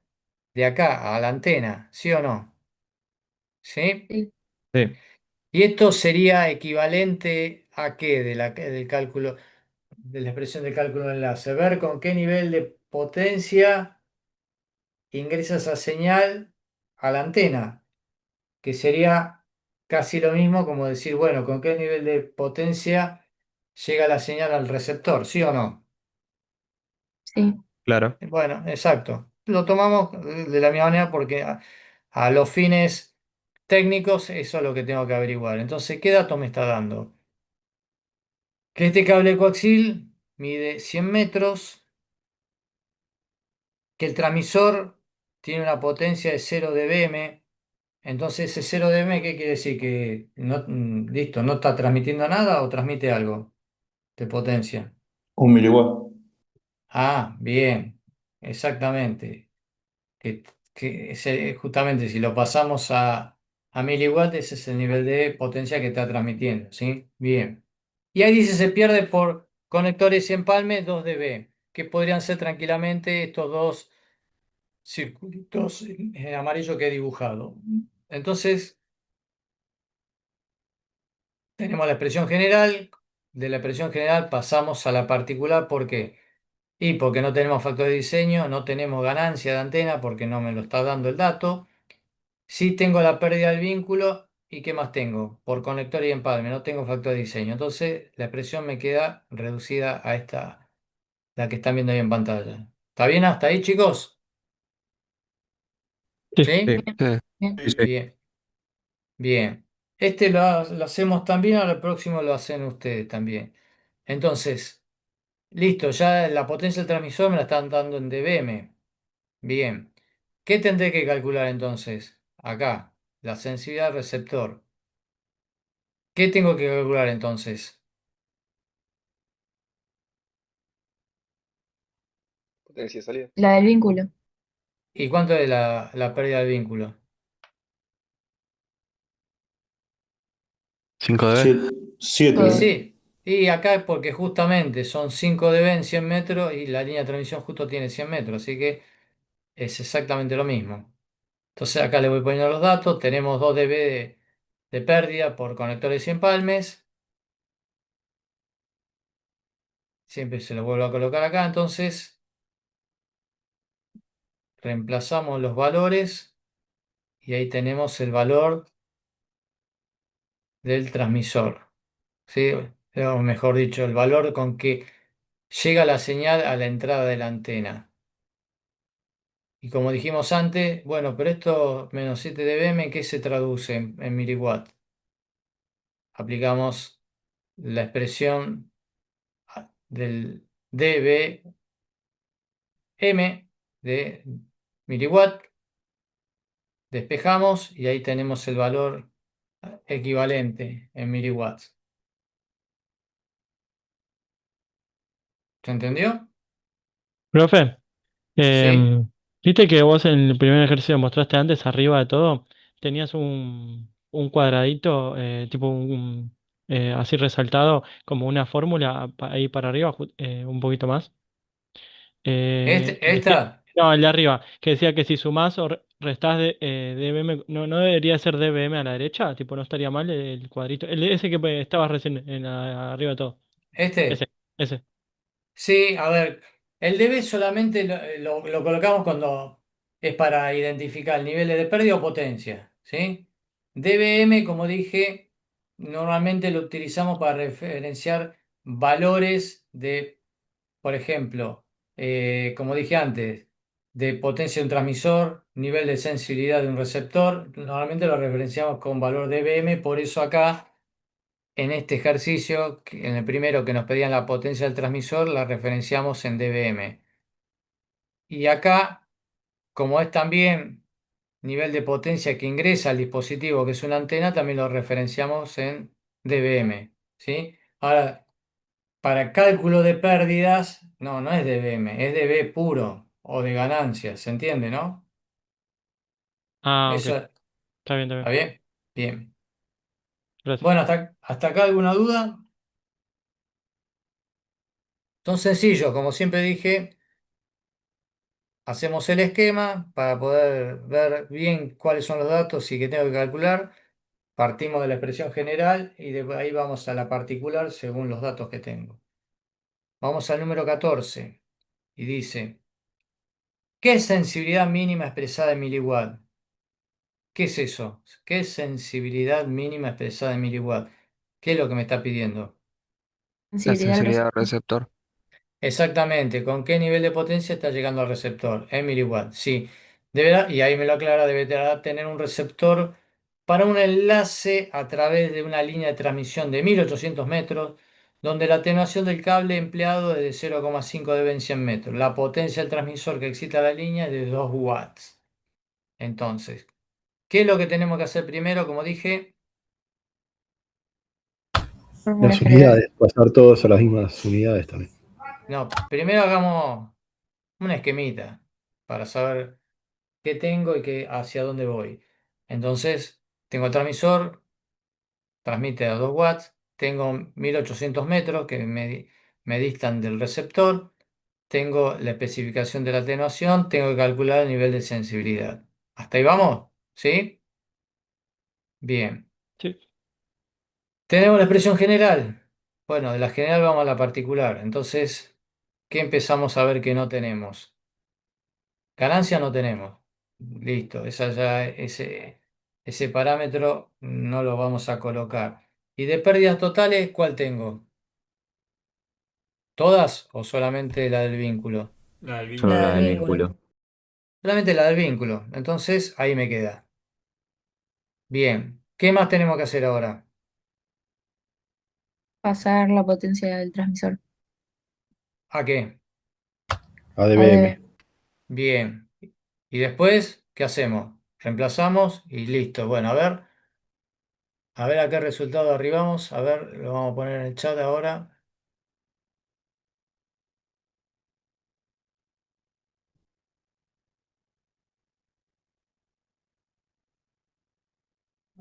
de acá a la antena, ¿sí o no? ¿Sí? Sí. Sí. ¿Y esto sería equivalente a qué del cálculo, de la expresión de cálculo de enlace? Ver con qué nivel de potencia ingresa esa señal a la antena, que sería casi lo mismo como decir, bueno, con qué nivel de potencia llega la señal al receptor, ¿sí o no? Sí. Claro. Bueno, exacto. Lo tomamos de la misma manera porque a los fines técnicos eso es lo que tengo que averiguar. Entonces, ¿qué dato me está dando? Que este cable coaxil mide 100 metros, que el transmisor tiene una potencia de 0 dBm. Entonces, ese 0 dB, ¿qué quiere decir? Que no, listo, no está transmitiendo nada o transmite algo de potencia. 1 miliwatt. Ah, bien, exactamente. Justamente si lo pasamos a miliwatts, ese es el nivel de potencia que está transmitiendo, ¿sí? Bien. Y ahí dice se pierde por conectores y empalme 2 dB, que podrían ser tranquilamente estos dos circuitos en amarillo que he dibujado. Entonces, tenemos la expresión general, de la expresión general pasamos a la particular, ¿por qué? Y porque no tenemos factor de diseño, no tenemos ganancia de antena porque no me lo está dando el dato. Sí tengo la pérdida del vínculo, ¿y qué más tengo? Por conector y empalme, no tengo factor de diseño. Entonces la expresión me queda reducida a esta, la que están viendo ahí en pantalla. ¿Está bien hasta ahí, chicos? Sí. ¿Sí? Sí. Bien. Bien. Sí, sí. Bien, bien. Este lo hacemos también, ahora el próximo lo hacen ustedes también. Entonces, listo, ya la potencia del transmisor me la están dando en dBm. Bien. ¿Qué tendré que calcular entonces? Acá, la sensibilidad del receptor. ¿Qué tengo que calcular entonces? Potencia de salida. La del vínculo. ¿Y cuánto es la pérdida del vínculo? 5 dB. 7. Y Todo. sí, y acá es porque justamente son 5 dB en 100 metros y la línea de transmisión justo tiene 100 metros, así que es exactamente lo mismo. Entonces acá le voy poniendo los datos, tenemos 2 dB de pérdida por conectores y empalmes, siempre se lo vuelvo a colocar acá, entonces reemplazamos los valores y ahí tenemos el valor del transmisor, ¿sí? O mejor dicho, el valor con que llega la señal a la entrada de la antena. Y como dijimos antes, bueno, pero esto menos 7 dBm, ¿en qué se traduce en miliwatt? Aplicamos la expresión del dBm de miliwatt, despejamos y ahí tenemos el valor equivalente en miliwatts. ¿Se entendió? Profe, Sí. viste que vos en el primer ejercicio mostraste antes, arriba de todo, tenías un cuadradito, tipo así resaltado, como una fórmula ahí para arriba, un poquito más. Este, Decía, esta. No, el de arriba, que decía que si sumás o restás de, dBm, no debería ser dBm a la derecha, tipo, no estaría mal el cuadrito. Ese que estabas recién arriba de todo. Este. Ese, ese. Sí, a ver, el dB solamente lo colocamos cuando es para identificar niveles de pérdida o potencia, ¿sí? dBm, como dije, normalmente lo utilizamos para referenciar valores de, por ejemplo, como dije antes, de potencia de un transmisor, nivel de sensibilidad de un receptor. Normalmente lo referenciamos con valor dBm, por eso acá en este ejercicio, en el primero que nos pedían la potencia del transmisor, la referenciamos en dBm. Y acá, como es también nivel de potencia que ingresa al dispositivo, que es una antena, también lo referenciamos en dBm, ¿sí? Ahora, para cálculo de pérdidas, no es dBm, es dB puro o de ganancias, ¿se entiende, no? Ah, ok. Eso, Está bien, está ¿está bien. bien? Bien. Gracias. Bueno, hasta acá alguna duda. Son sencillos, como siempre dije. Hacemos el esquema para poder ver bien cuáles son los datos y qué tengo que calcular. Partimos de la expresión general y de ahí vamos a la particular según los datos que tengo. Vamos al número 14 y dice, ¿qué es sensibilidad mínima expresada en miliwatt? ¿Qué es eso? ¿Qué es sensibilidad mínima expresada en miliwatt? ¿Qué es lo que me está pidiendo? La Sensibilidad al sensibilidad del receptor. receptor. Exactamente, ¿con qué nivel de potencia está llegando al receptor? En miliwatt, sí. Deberá, y ahí me lo aclara, deberá tener un receptor para un enlace a través de una línea de transmisión de 1800 metros, donde la atenuación del cable empleado es de 0,5 dB en 100 metros. La potencia del transmisor que excita la línea es de 2 watts. Entonces, ¿qué es lo que tenemos que hacer primero? Como dije, Fórmula Las general. unidades, pasar todos a las mismas unidades también. no, primero hagamos una esquemita para saber qué tengo y hacia dónde voy. Entonces, tengo el transmisor, transmite a 2 watts, tengo 1800 metros que me distan del receptor, tengo la especificación de la atenuación, tengo que calcular el nivel de sensibilidad. ¿Hasta ahí vamos? ¿Sí? Bien. Sí. Tenemos la expresión general. Bueno, de la general vamos a la particular. Entonces, ¿qué empezamos a ver que no tenemos? Ganancia no tenemos. Listo, ese parámetro no lo vamos a colocar. ¿Y de pérdidas totales, cuál tengo? ¿Todas o solamente la del vínculo? La del La Solo vínculo. la del del vínculo. vínculo. Solamente la del vínculo. Entonces, ahí me queda. Bien. ¿Qué más tenemos que hacer ahora? Pasar la potencia del transmisor. ¿A qué? ADBM. ADB. Bien. ¿Y después qué hacemos? Reemplazamos y listo. Bueno, a ver a qué resultado arribamos. A ver, lo vamos a poner en el chat ahora.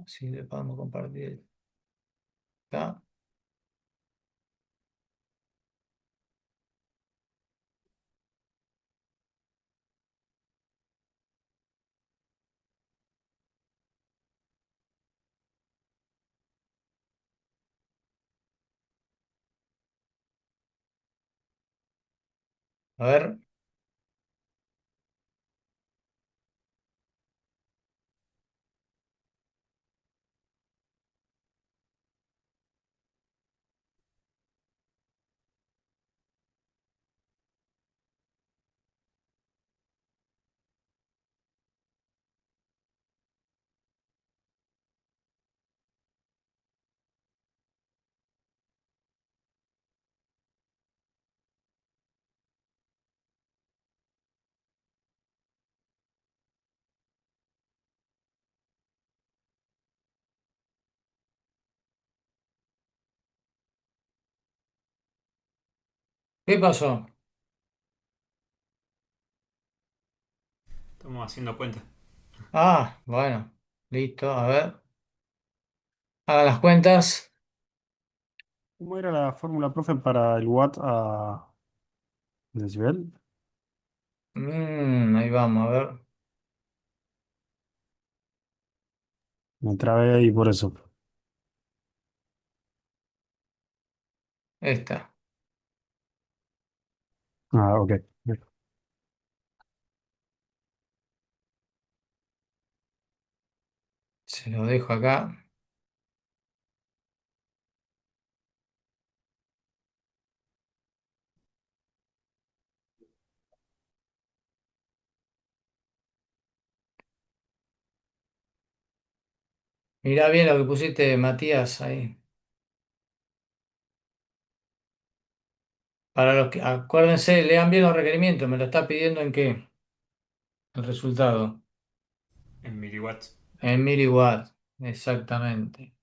Así le podemos compartir acá. A ver, ¿qué pasó? Estamos haciendo cuenta. Ah, bueno, listo. A ver, hagan las cuentas. ¿Cómo era la fórmula, profe, para el watt a decibel? Ahí vamos, a ver. Me trabé ahí por eso. Esta. Ah, ok. Se lo dejo acá. Mirá bien lo que pusiste, Matías, ahí. Para los que, acuérdense, lean bien los requerimientos. ¿Me lo está pidiendo en qué? El resultado. En miliwatts. En miliwatt. Exactamente.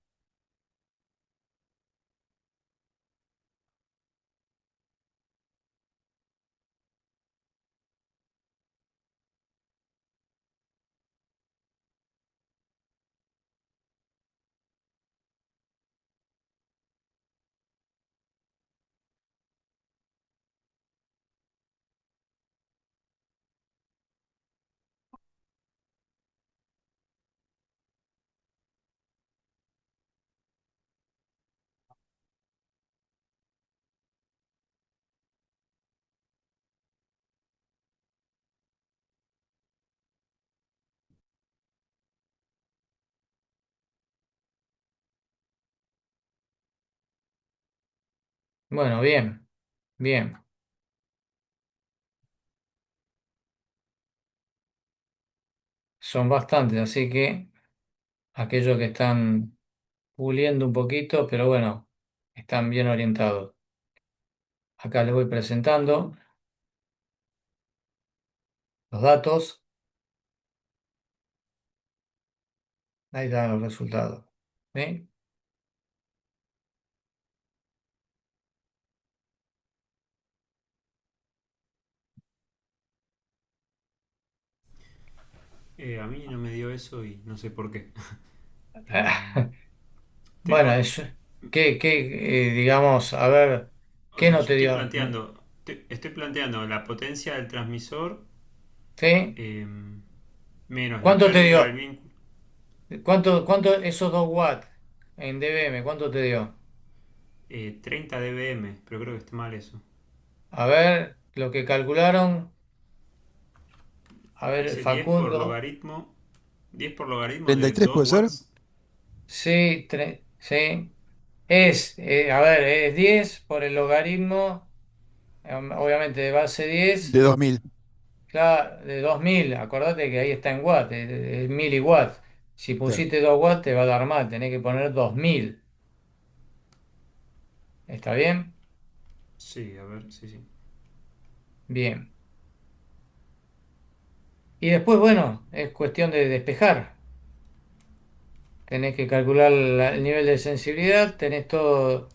Bueno, bien. Bien. Son bastantes, así que aquellos que están puliendo un poquito, pero bueno, están bien orientados. Acá les voy presentando los datos. Ahí están los resultados. ¿Sí? A mí no me dio eso y no sé por qué. Em, Bueno, tengo, es digamos, a ver, o ¿qué sea, no yo te estoy dio? planteando, estoy planteando la potencia del transmisor ¿Sí? menos la ¿Cuánto te pérdida del dio? vínculo. ¿Cuánto esos 2 watts en dBm? ¿Cuánto te dio? 30 dBm, pero creo que está mal eso. A ver, lo que calcularon. A ver, Dice 10 por Facundo. logaritmo. 10 por logaritmo de 33 2 puede ser. watts. Sí, sí. A ver, es 10 por el logaritmo, obviamente de base De 10, 2000. claro, de 2000. Acordate que ahí está en watt, es miliwatt. Si Claro. pusiste 2 watts te va a dar mal, tenés que poner 2000. ¿Está bien? Sí, a ver, sí, sí. Bien. Y después, bueno, es cuestión de despejar. Tenés que calcular el nivel de sensibilidad, tenés todo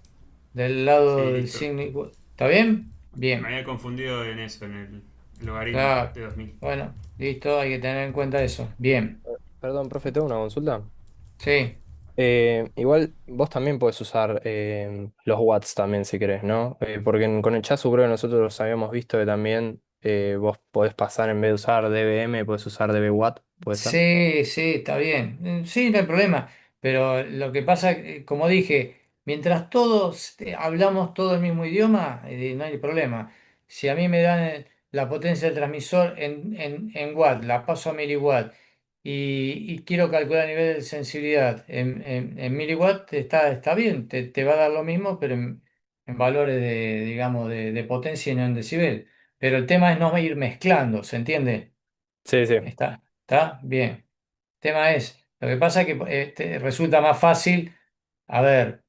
del Sí, lado del listo. signo. ¿Está bien? Me Bien. había confundido en eso, en el logaritmo Claro. de 2000. Bueno, listo, hay que tener en cuenta eso. Bien. Perdón, profe, tengo una consulta. Sí. Igual vos también podés usar los watts también si querés, ¿no? Porque con el Chasu creo que nosotros habíamos visto que también vos podés pasar en vez de usar dBm, podés usar dB watt, ¿puede ser? Sí, sí, está bien. Sí, no hay problema. Pero lo que pasa, como dije, mientras todos hablamos todo el mismo idioma, no hay problema. Si a mí me dan la potencia del transmisor en watt, la paso a miliwatt y quiero calcular el nivel de sensibilidad en miliwatt, está bien, te va a dar lo mismo, pero en valores digamos, de potencia y no en decibel. Pero el tema es no ir mezclando, ¿se entiende? Sí, sí. Está bien. Tema es, lo que pasa es que resulta más fácil, a ver,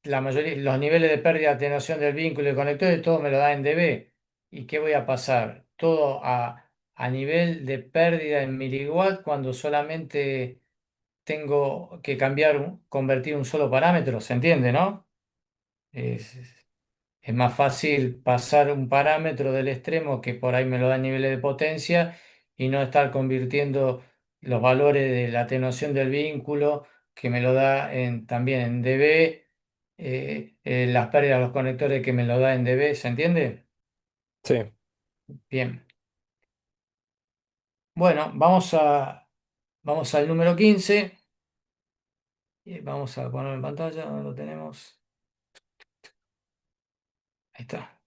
la mayoría, los niveles de pérdida de atenuación del vínculo y conectores, todo me lo da en dB. ¿Y qué voy a pasar? Todo a nivel de pérdida en miliwatt cuando solamente tengo que convertir un solo parámetro, ¿se entiende, no? Es, es más fácil pasar un parámetro del extremo que por ahí me lo da en niveles de potencia y no estar convirtiendo los valores de la atenuación del vínculo que me lo da también en dB, las pérdidas de los conectores que me lo da en dB, ¿se entiende? Sí. Bien. Bueno, vamos al número 15. Y vamos a ponerlo en pantalla, ¿dónde lo tenemos? Ahí está.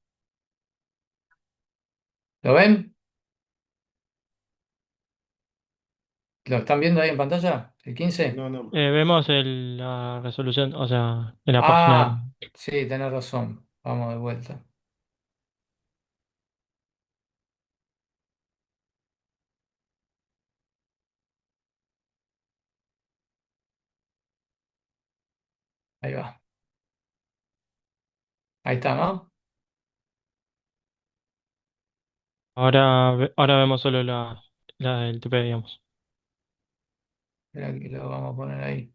¿Lo ven? ¿Lo están viendo ahí en pantalla? ¿El 15? No, no. Vemos la resolución, o sea, en la página. Ah, sí, tenés razón. Vamos de vuelta. Ahí va. Ahí está, ¿no? Ahora vemos solo la del TP, digamos. Espera que lo vamos a poner ahí.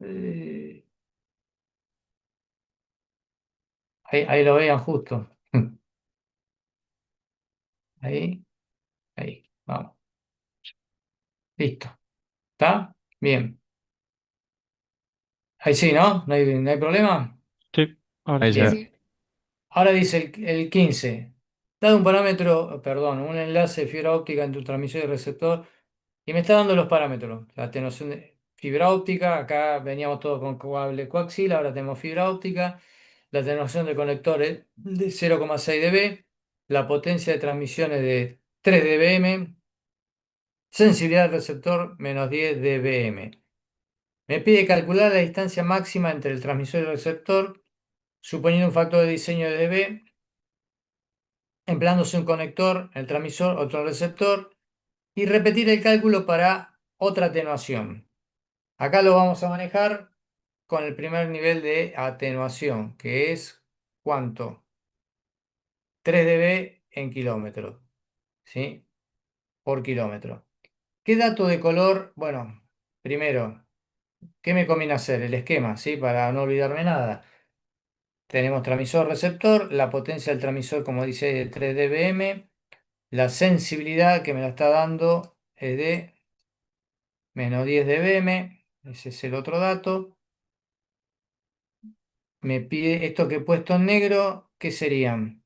Eh, ahí lo vean justo. Ahí, ahí. Vamos. Listo. ¿Está? Bien. Ahí sí, ¿no? ¿No hay problema? Sí, ahora Ahí sí. se ve. Bien. Ahora dice el 15. Dado un parámetro, perdón, un enlace de fibra óptica entre un transmisor y receptor, y me está dando los parámetros. La atenuación de fibra óptica, acá veníamos todos con cable coaxil, ahora tenemos fibra óptica. La atenuación de conectores de 0,6 dB, la potencia de transmisión es de 3 dBm, sensibilidad del receptor menos 10 dBm. Me pide calcular la distancia máxima entre el transmisor y el receptor, suponiendo un factor de diseño de dB, empleándose un conector, el transmisor, otro receptor, y repetir el cálculo para otra atenuación. Acá lo vamos a manejar con el primer nivel de atenuación, que es ¿cuánto? 3 dB en kilómetros, ¿sí? Por kilómetro. ¿Qué dato de color? Bueno, primero, ¿qué me conviene hacer? El esquema, ¿sí? Para no olvidarme nada. Tenemos transmisor-receptor, la potencia del transmisor, como dice, de 3 dBm, la sensibilidad que me la está dando es de menos 10 dBm, ese es el otro dato. Me pide esto que he puesto en negro, ¿qué serían?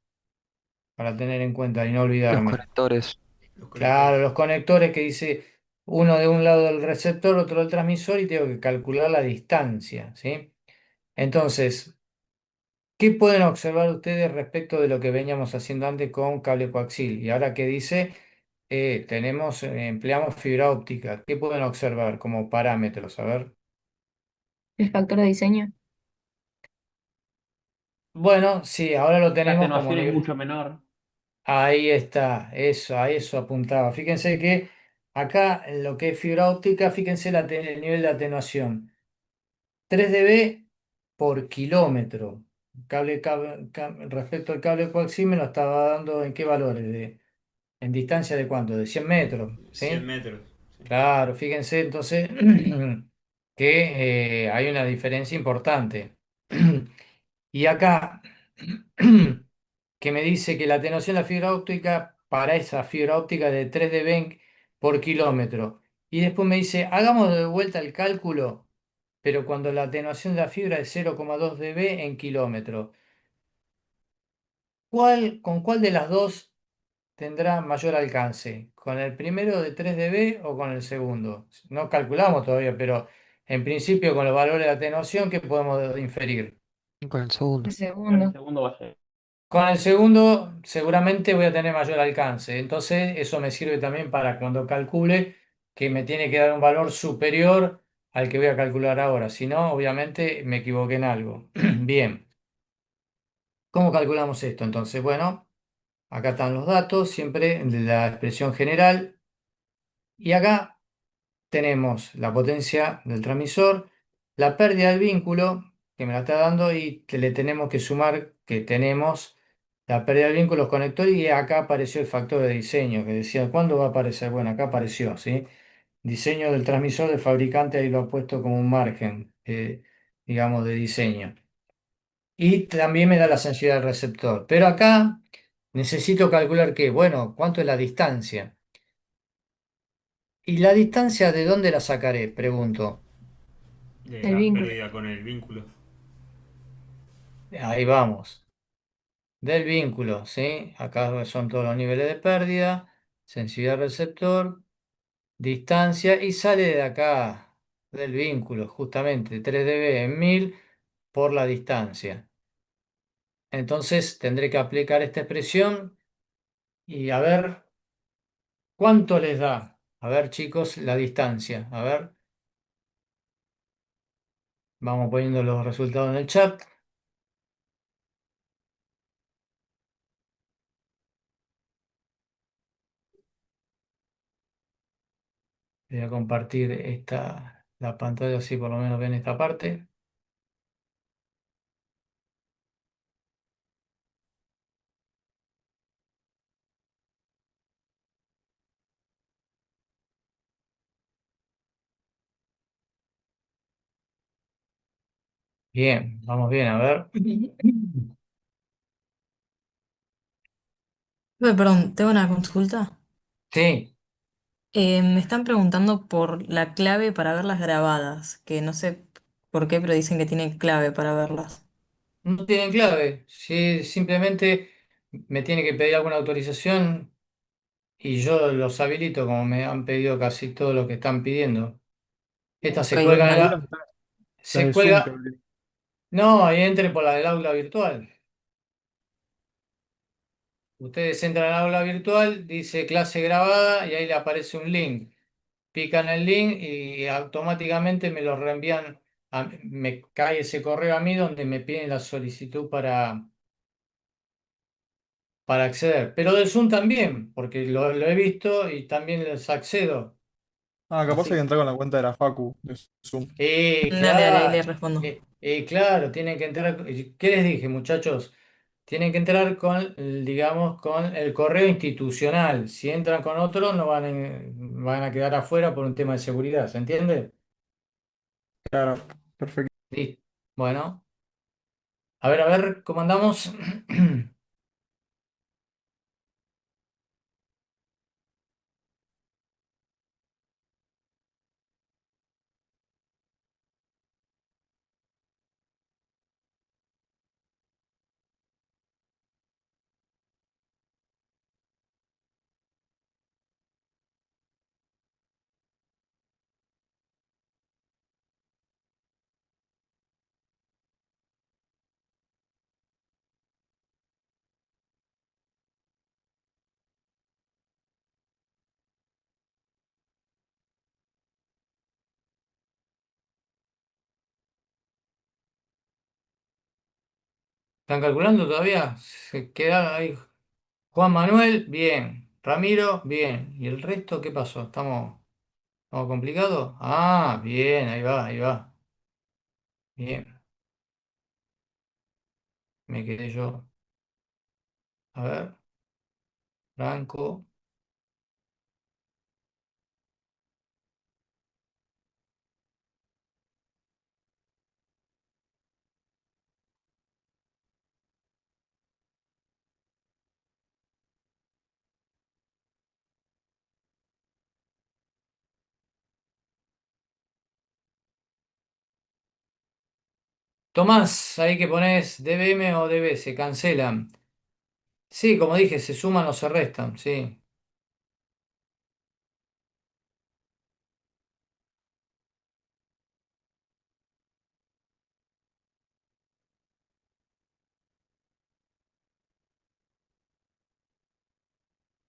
Para tener en cuenta y no Los olvidarme. conectores. Los Claro, conectores. los conectores que dice uno de un lado del receptor, otro del transmisor y tengo que calcular la distancia, ¿sí? Entonces, ¿qué pueden observar ustedes respecto de lo que veníamos haciendo antes con cable coaxil? Y ahora que dice, empleamos fibra óptica. ¿Qué pueden observar como parámetros? A ver. El factor de diseño. Bueno, sí, ahora lo La tenemos como atenuación es nivel. mucho menor. Ahí está, eso, a eso apuntaba. Fíjense que acá en lo que es fibra óptica, fíjense el nivel de atenuación. 3 dB por kilómetro. Respecto al cable coaxil me lo estaba dando en qué valores, en distancia de cuánto, de 100 metros, 100 ¿sí? metros. Sí. Claro, fíjense entonces que hay una diferencia importante. Y acá, que me dice que la atenuación de la fibra óptica para esa fibra óptica de 3 dB por kilómetro. Y después me dice, hagamos de vuelta el cálculo, pero cuando la atenuación de la fibra es 0,2 dB en kilómetro. ¿Con cuál de las dos tendrá mayor alcance? ¿Con el primero de 3 dB o con el segundo? No calculamos todavía, pero en principio con los valores de atenuación, ¿qué podemos inferir? Con el segundo. El Con el segundo. segundo va a ser. Con el segundo seguramente voy a tener mayor alcance. Entonces eso me sirve también para cuando calcule que me tiene que dar un valor superior al que voy a calcular ahora. Si no, obviamente me equivoqué en algo. Bien, ¿cómo calculamos esto? Entonces, bueno, acá están los datos, siempre de la expresión general. Y acá tenemos la potencia del transmisor, la pérdida del vínculo que me la está dando y que le tenemos que sumar que tenemos la pérdida del vínculo, los conectores y acá apareció el factor de diseño que decía, ¿cuándo va a aparecer? Bueno, acá apareció, ¿sí? Diseño del transmisor del fabricante, ahí lo ha puesto como un margen, digamos, de diseño. Y también me da la sensibilidad del receptor. Pero acá necesito calcular qué, bueno, ¿cuánto es la distancia? ¿Y la distancia de dónde la sacaré? Pregunto. De El la vínculo. pérdida con el vínculo. Ahí vamos. del vínculo, ¿sí? Acá son todos los niveles de pérdida, sensibilidad del receptor, distancia, y sale de acá, del vínculo, justamente, 3 dB en 1000 por la distancia. Entonces tendré que aplicar esta expresión y a ver cuánto les da. A ver, chicos, la distancia. A ver, vamos poniendo los resultados en el chat. Voy a compartir la pantalla así por lo menos ven esta parte. Bien, vamos bien, a ver. Perdón, tengo una consulta. Sí, Me están preguntando por la clave para verlas grabadas, que no sé por qué, pero dicen que tienen clave para verlas. no tienen clave. Si simplemente me tiene que pedir alguna autorización y yo los habilito como me han pedido casi todo lo que están pidiendo. Esta Ok, se ok. cuelga, Ahí las, las se de Zoom, cuelga. No, ahí entren por la del aula virtual. Ustedes entran al aula virtual, dice clase grabada y ahí le aparece un link. Pican el link y automáticamente me lo reenvían, me cae ese correo a mí donde me piden la solicitud para acceder. Pero del Zoom también, porque lo he visto y también les accedo. Ah, capaz hay que Así, entrar con la cuenta de la Facu de Zoom. Dale, dale, ahí claro, les respondo. claro, tienen que entrar. ¿Qué les dije, muchachos? Tienen que entrar con, digamos, con el correo institucional. Si entran con otro, no van a quedar afuera por un tema de seguridad, ¿se entiende? Claro, perfecto. Listo. Bueno, a ver, ¿cómo andamos? ¿Están calculando todavía? Se queda ahí. Juan Manuel, bien. Ramiro, bien. ¿Y el resto qué pasó? ¿Estamos complicados? Ah, bien, ahí va, ahí va. Bien, me quedé yo. A ver, Franco. Tomás, ahí que pones DBM o DB, se cancelan. Sí, como dije, se suman o se restan, sí.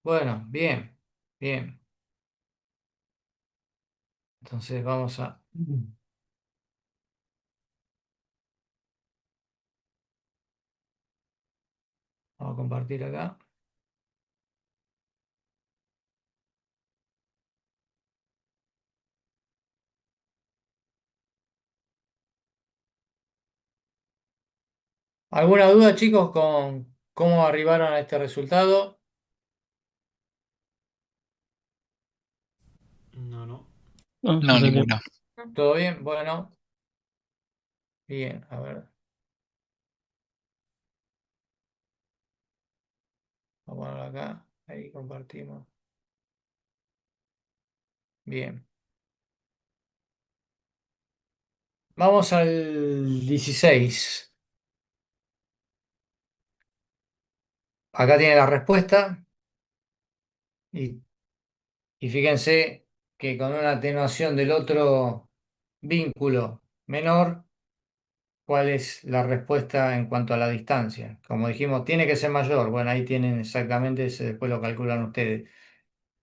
Bueno, bien, bien. Entonces vamos a compartir acá. ¿Alguna duda, chicos, con cómo arribaron a este resultado? No, no. no, se No, entendió. ninguna. ¿Todo bien? Bueno, bien, a ver, vamos a ponerlo acá. Ahí compartimos. Bien. Vamos al 16. Acá tiene la respuesta y, y fíjense que con una atenuación del otro vínculo menor, ¿cuál es la respuesta en cuanto a la distancia? Como dijimos, tiene que ser mayor. Bueno, ahí tienen exactamente, ese después lo calculan ustedes.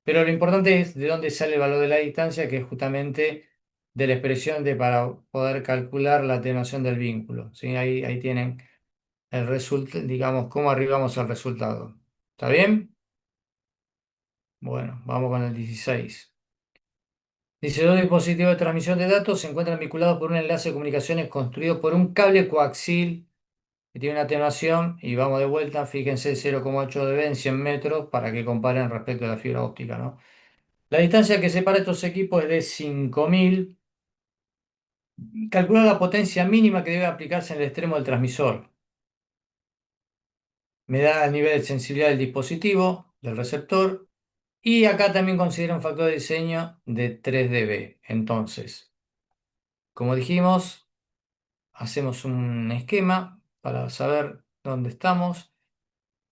Pero lo importante es de dónde sale el valor de la distancia, que es justamente de la expresión de para poder calcular la atenuación del vínculo. ¿Sí? Ahí tienen el resultado, digamos, cómo arribamos al resultado. ¿Está bien? Bueno, vamos con el 16. Dice, dos dispositivos de transmisión de datos se encuentran vinculados por un enlace de comunicaciones construido por un cable coaxil que tiene una atenuación, y vamos de vuelta, fíjense 0,8 dB en 100 metros para que comparen respecto a la fibra óptica, ¿no? La distancia que separa estos equipos es de 5000. Calcula la potencia mínima que debe aplicarse en el extremo del transmisor. Me da el nivel de sensibilidad del dispositivo, del receptor, y acá también considera un factor de diseño de 3 dB. Entonces, como dijimos, hacemos un esquema para saber dónde estamos.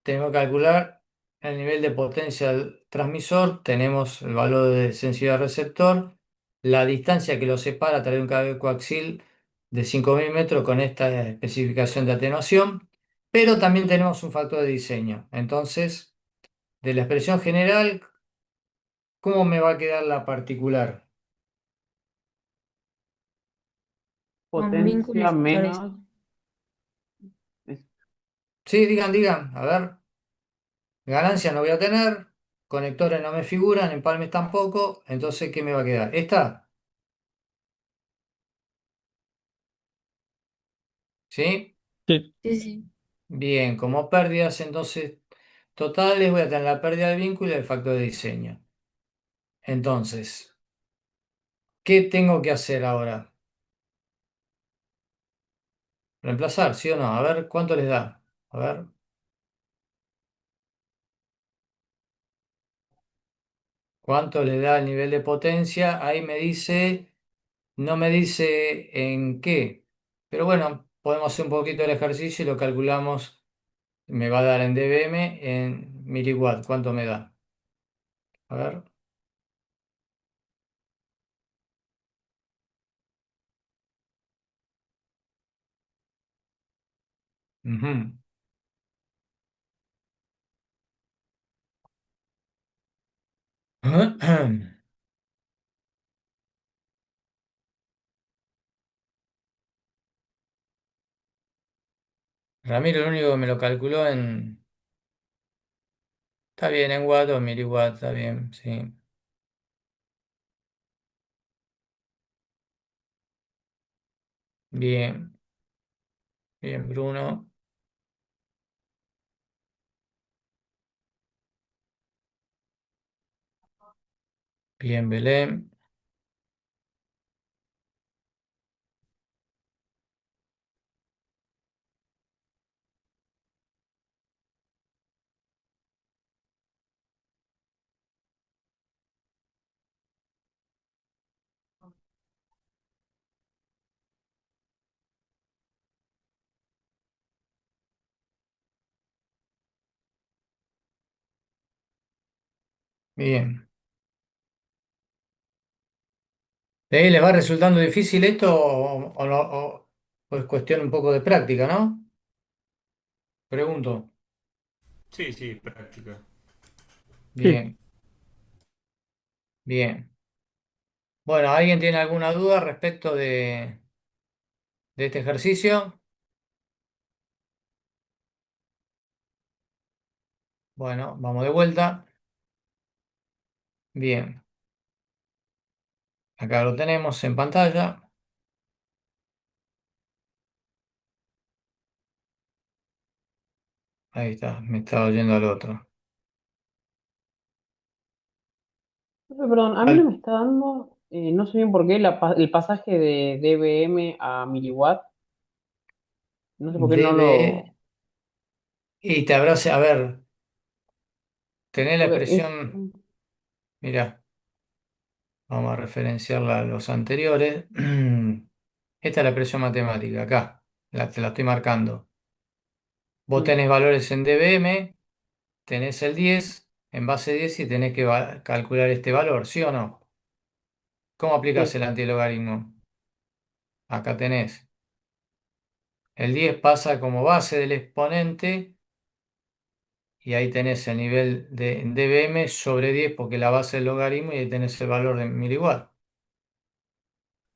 Tenemos que calcular el nivel de potencia del transmisor, tenemos el valor de sensibilidad del receptor, la distancia que lo separa a través de un cable coaxil de 5000 metros con esta especificación de atenuación, pero también tenemos un factor de diseño. Entonces, de la expresión general, ¿cómo me va a quedar la particular? Con vínculo y Potencia factor de menos. diseño. Sí, digan, a ver, ganancia no voy a tener, conectores no me figuran, empalmes tampoco, entonces, ¿qué me va a quedar? ¿Esta? ¿Sí? Sí, Sí, sí. Bien, como pérdidas entonces totales voy a tener la pérdida del vínculo y el factor de diseño. Entonces, ¿qué tengo que hacer ahora? ¿Reemplazar, sí o no? A ver, ¿cuánto les da? A ver, ¿cuánto les da el nivel de potencia? Ahí me dice, no me dice en qué. Pero bueno, podemos hacer un poquito el ejercicio y lo calculamos. Me va a dar en dBm, en miliwatt. ¿Cuánto me da? A ver. Ujú. Ramiro, lo único que me lo calculó en... Está bien, en watt o miliwatt, está bien, sí. Bien, bien, Bruno. Bien, Belén. Bien. ¿De ahí les va resultando difícil esto o no, o es cuestión un poco de práctica, ¿no? Pregunto. Sí, sí, práctica. sí. Bien, bien. Bueno, ¿alguien tiene alguna duda respecto de este ejercicio? Bueno, vamos de vuelta. Bien, acá lo tenemos en pantalla. Ahí está, me estaba oyendo al otro. Perdón, a mí no Al me está dando, no sé bien por qué, el pasaje de dBm a miliwatt. No sé por qué no DB, lo. y te habrá, a ver, tenés la Porque es. expresión, mira, vamos a referenciarla a los anteriores. Esta es la expresión matemática, acá, te la estoy marcando. Vos Mm, tenés valores en dBm, tenés el 10 en base 10 y tenés que calcular este valor, ¿sí o no? ¿Cómo aplicás Sí. el antilogaritmo? Acá tenés. El 10 pasa como base del exponente y ahí tenés el nivel de dBm sobre 10 porque la base del logaritmo y ahí tenés el valor de miliwatt.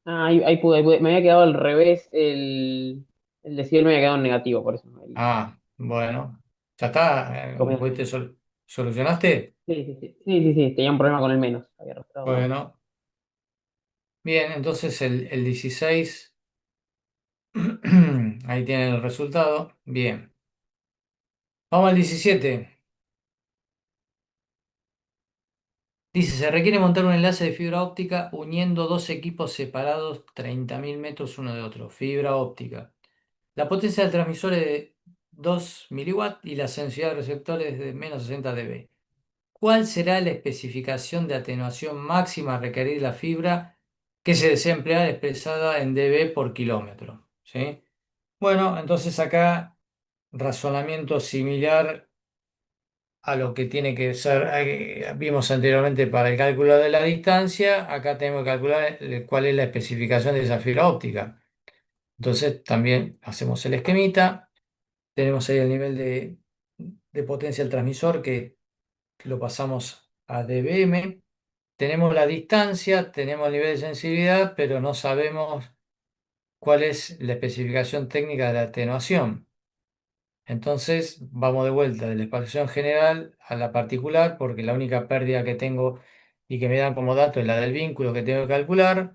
Ah, ahí pude. Me había quedado al revés, el decibel me había quedado en negativo, por eso. Ah, bueno. ¿Ya está? ¿Pudiste ¿Solucionaste? Sí, sí, sí, sí, sí, sí, tenía un problema con el menos, había arrastrado mal. Bueno. Bien, entonces el 16, ahí tienen el resultado. Bien. Vamos al 17. Dice, se requiere montar un enlace de fibra óptica uniendo dos equipos separados 30.000 metros uno de otro. Fibra óptica. La potencia del transmisor es de 2 miliwatts y la sensibilidad del receptor es de menos 60 dB. ¿Cuál será la especificación de atenuación máxima a requerir la fibra que se desea emplear expresada en dB por kilómetro? ¿Sí? Bueno, entonces acá razonamiento similar a lo que tiene que ser, vimos anteriormente para el cálculo de la distancia, acá tenemos que calcular cuál es la especificación de esa fibra óptica. Entonces también hacemos el esquemita, tenemos ahí el nivel de potencia del transmisor que lo pasamos a dBm, tenemos la distancia, tenemos el nivel de sensibilidad, pero no sabemos cuál es la especificación técnica de la atenuación. Entonces vamos de vuelta de la expansión general a la particular, porque la única pérdida que tengo y que me dan como dato es la del vínculo que tengo que calcular.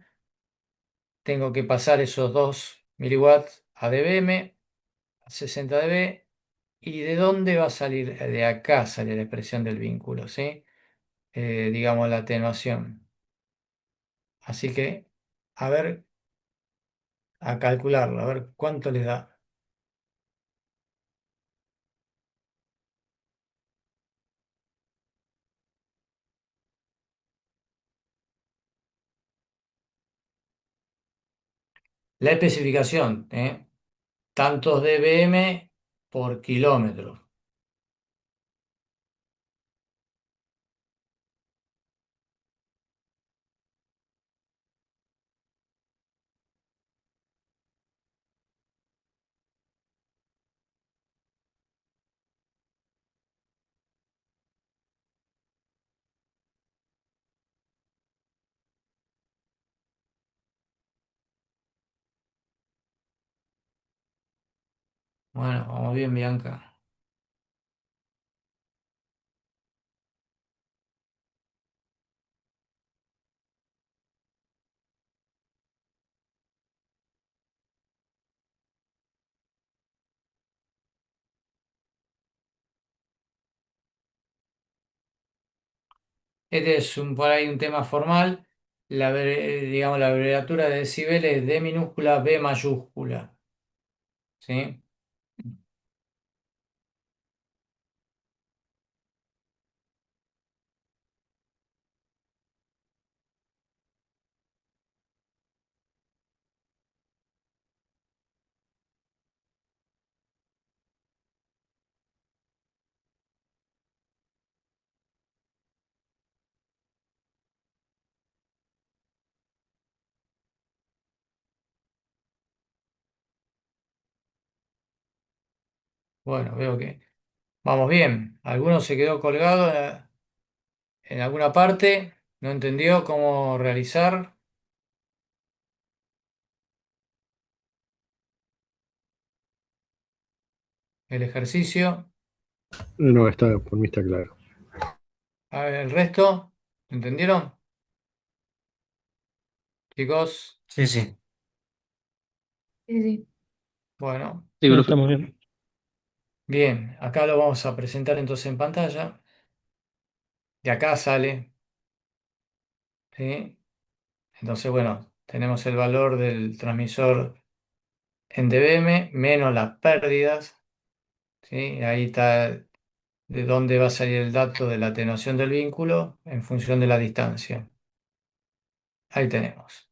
Tengo que pasar esos 2 miliwatts a dBm, a 60 dB. ¿Y de dónde va a salir? De acá sale la expresión del vínculo, ¿sí? Digamos la atenuación. Así que, a ver, a calcularlo, a ver cuánto les da. La especificación, tantos dBm por kilómetro. Bueno, vamos bien, Bianca. Este es por ahí un tema formal. Digamos, la abreviatura de decibel es D minúscula B mayúscula. ¿Sí? Bueno, veo que vamos bien. Alguno se quedó colgado en alguna parte, no entendió cómo realizar el ejercicio. No, está, por mí está claro. A ver, el resto, ¿entendieron? Chicos, Sí, sí. Sí, sí. bueno, Sí, Sí, profe. estamos bien. bien. Acá lo vamos a presentar entonces en pantalla. De acá sale, ¿sí? Entonces, bueno, tenemos el valor del transmisor en dBm menos las pérdidas, ¿sí? Ahí está de dónde va a salir el dato de la atenuación del vínculo en función de la distancia. Ahí tenemos.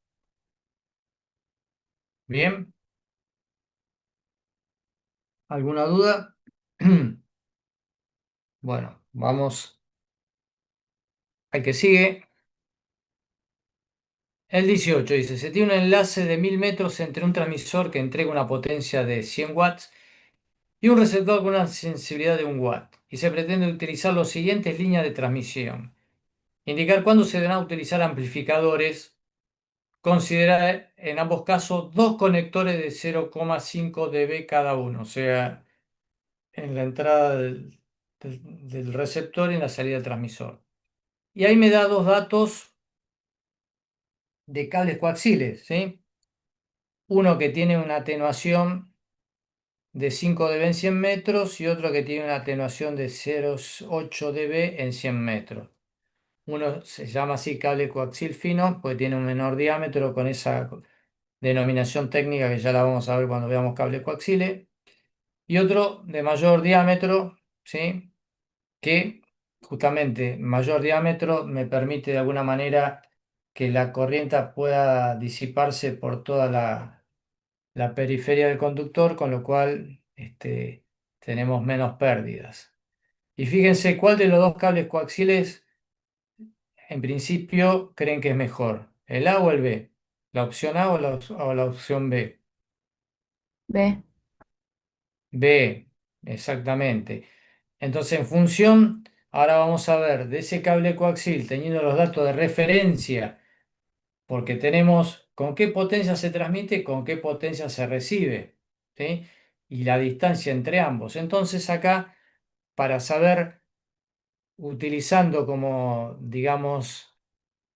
Bien, ¿alguna duda? Bueno, vamos al que sigue. El 18 dice, se tiene un enlace de 1000 metros entre un transmisor que entrega una potencia de 100 watts y un receptor con una sensibilidad de 1 watt. Y se pretende utilizar las siguientes líneas de transmisión. Indicar cuándo se deberán utilizar amplificadores. Considerar en ambos casos dos conectores de 0,5 dB cada uno, o sea, en la entrada del receptor y en la salida del transmisor. Y ahí me da dos datos de cables coaxiales, ¿sí? Uno que tiene una atenuación de 5 dB en 100 metros y otro que tiene una atenuación de 0,8 dB en 100 metros. Uno se llama así cable coaxial fino, porque tiene un menor diámetro con esa denominación técnica que ya la vamos a ver cuando veamos cable coaxiales. Y otro de mayor diámetro, ¿sí? Que justamente mayor diámetro me permite de alguna manera que la corriente pueda disiparse por toda la periferia del conductor, con lo cual tenemos menos pérdidas. Y fíjense cuál de los dos cables coaxiales en principio creen que es mejor, el A o el B, la opción A o la opción B. B. B, exactamente. Entonces, en función, ahora vamos a ver de ese cable coaxial, teniendo los datos de referencia, porque tenemos con qué potencia se transmite, con qué potencia se recibe, ¿sí? Y la distancia entre ambos. Entonces, acá, para saber, utilizando como, digamos,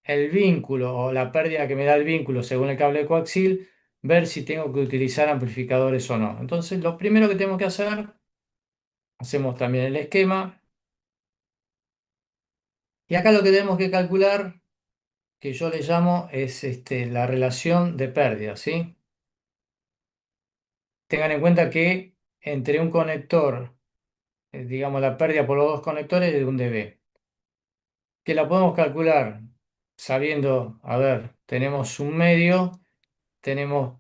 el vínculo o la pérdida que me da el vínculo según el cable coaxial, ver si tengo que utilizar amplificadores o no. Entonces, lo primero que tengo que hacer, hacemos también el esquema. Y acá lo que tenemos que calcular, que yo le llamo, es la relación de pérdida, ¿sí? Tengan en cuenta que entre un conector, digamos la pérdida por los dos conectores es de 1 dB, que la podemos calcular sabiendo, a ver, tenemos un medio, tenemos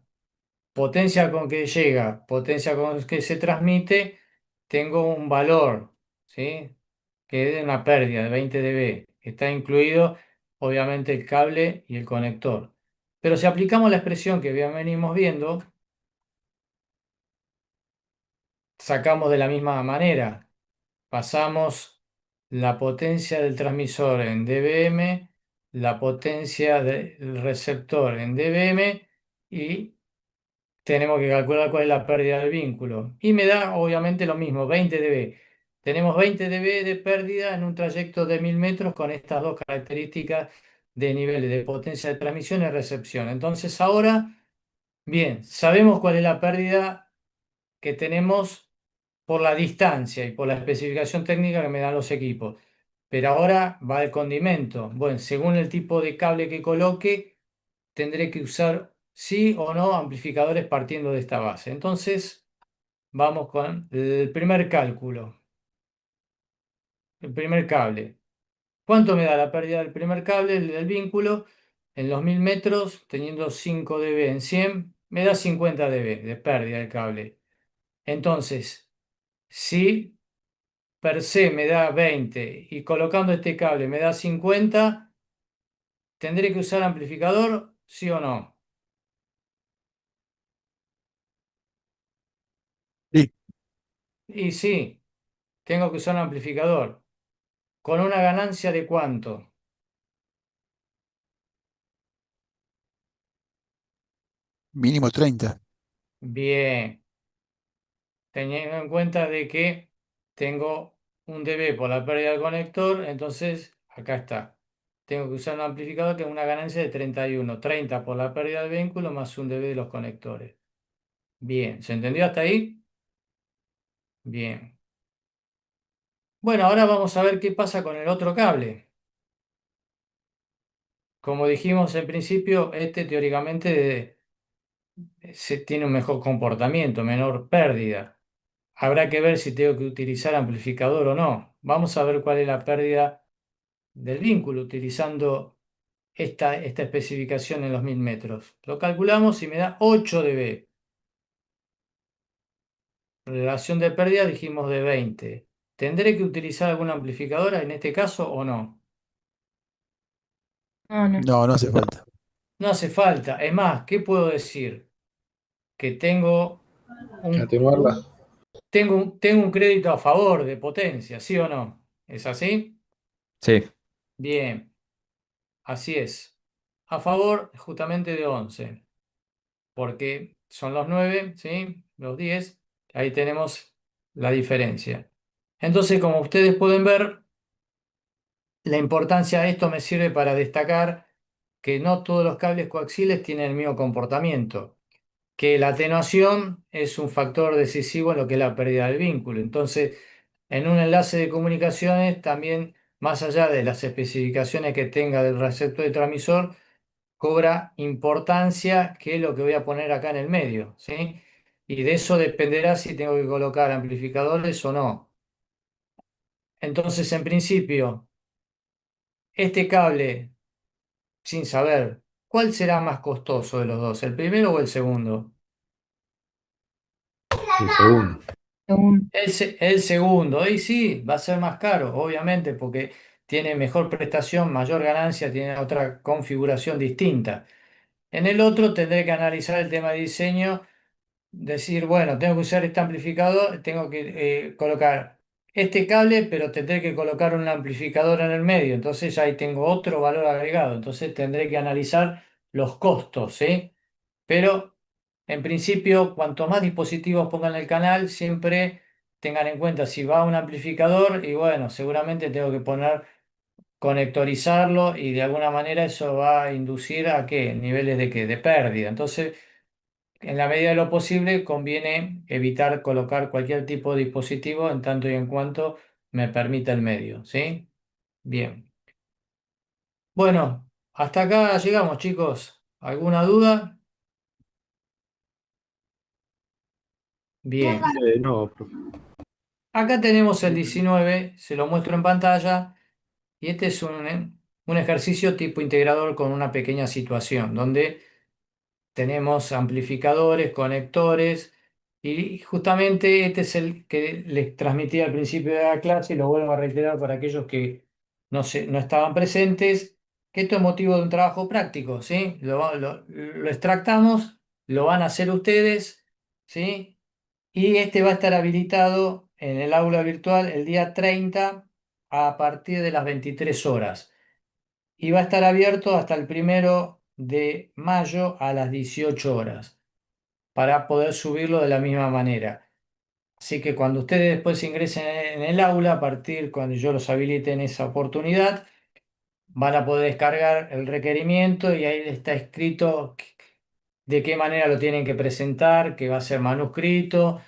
potencia con que llega, potencia con que se transmite, tengo un valor, ¿sí? Que es de una pérdida de 20 dB. Está incluido, obviamente, el cable y el conector. Pero si aplicamos la expresión que ya venimos viendo, sacamos de la misma manera. Pasamos la potencia del transmisor en dBm, la potencia del receptor en dBm y tenemos que calcular cuál es la pérdida del vínculo. Y me da obviamente lo mismo, 20 dB. Tenemos 20 dB de pérdida en un trayecto de 1000 metros con estas dos características de niveles de potencia de transmisión y recepción. Entonces ahora, bien, sabemos cuál es la pérdida que tenemos por la distancia y por la especificación técnica que me dan los equipos. Pero ahora va el condimento. Bueno, según el tipo de cable que coloque, tendré que usar sí o no amplificadores partiendo de esta base. Entonces, vamos con el primer cálculo, el primer cable. ¿Cuánto me da la pérdida del primer cable, el del vínculo? En los 1000 metros, teniendo 5 dB en 100, me da 50 dB de pérdida del cable. Entonces, si per se me da 20 y colocando este cable me da 50, ¿tendré que usar amplificador? ¿Sí o no? Sí, Y sí, tengo que usar un amplificador. ¿Con una ganancia de cuánto? mínimo 30. Bien, teniendo en cuenta de que tengo 1 dB por la pérdida del conector, entonces acá está. Tengo que usar un amplificador que es una ganancia de 31. 30 por la pérdida del vínculo más 1 dB de los conectores. Bien, ¿se entendió hasta ahí? Bien. Bueno, ahora vamos a ver qué pasa con el otro cable. Como dijimos en principio, este teóricamente se tiene un mejor comportamiento, menor pérdida. Habrá que ver si tengo que utilizar amplificador o no. Vamos a ver cuál es la pérdida del vínculo utilizando esta especificación en los 1000 metros. Lo calculamos y me da 8 dB. Relación de pérdida dijimos de 20. ¿Tendré que utilizar alguna amplificadora en este caso o no? No, no. No, no hace falta. No hace falta. Es más, ¿qué puedo decir? Que Atenuarla. tengo un crédito a favor de potencia, ¿sí o no? ¿Es así? Sí. Bien, así es. A favor justamente de 11, porque son los 9, ¿sí? Los 10. Ahí tenemos la diferencia. Entonces, como ustedes pueden ver, la importancia de esto me sirve para destacar que no todos los cables coaxiales tienen el mismo comportamiento, que la atenuación es un factor decisivo en lo que es la pérdida del vínculo. Entonces, en un enlace de comunicaciones, también, más allá de las especificaciones que tenga del receptor y transmisor, cobra importancia que es lo que voy a poner acá en el medio, ¿sí? Y de eso dependerá si tengo que colocar amplificadores o no. Entonces, en principio, este cable, sin saber, ¿cuál será más costoso de los dos, el primero o el segundo? El segundo. El segundo, y sí, va a ser más caro, obviamente, porque tiene mejor prestación, mayor ganancia, tiene otra configuración distinta. En el otro tendré que analizar el tema de diseño, decir, bueno, tengo que usar este amplificador, tengo que colocar este cable, pero tendré que colocar un amplificador en el medio, entonces ahí tengo otro valor agregado, entonces tendré que analizar los costos, ¿sí? Pero en principio, cuanto más dispositivos pongan en el canal, siempre tengan en cuenta si va un amplificador y bueno, seguramente tengo que poner, conectorizarlo y de alguna manera eso va a inducir a qué, niveles de qué, de pérdida. Entonces, en la medida de lo posible, conviene evitar colocar cualquier tipo de dispositivo en tanto y en cuanto me permita el medio, ¿sí? Bien. Bueno, hasta acá llegamos, chicos. ¿Alguna duda? Bien. No, profe. Acá tenemos el 19, se lo muestro en pantalla, y este es un ejercicio tipo integrador con una pequeña situación, donde tenemos amplificadores, conectores, y justamente este es el que les transmití al principio de la clase, y lo vuelvo a reiterar para aquellos que no estaban presentes, que esto es motivo de un trabajo práctico, ¿sí? Lo extractamos, lo van a hacer ustedes, ¿sí? Y este va a estar habilitado en el aula virtual el día 30 a partir de las 23 horas. Y va a estar abierto hasta el 1 de mayo a las 18 horas para poder subirlo de la misma manera. Así que cuando ustedes después ingresen en el aula, a partir cuando yo los habilite en esa oportunidad, van a poder descargar el requerimiento y ahí está escrito de qué manera lo tienen que presentar, que va a ser manuscrito,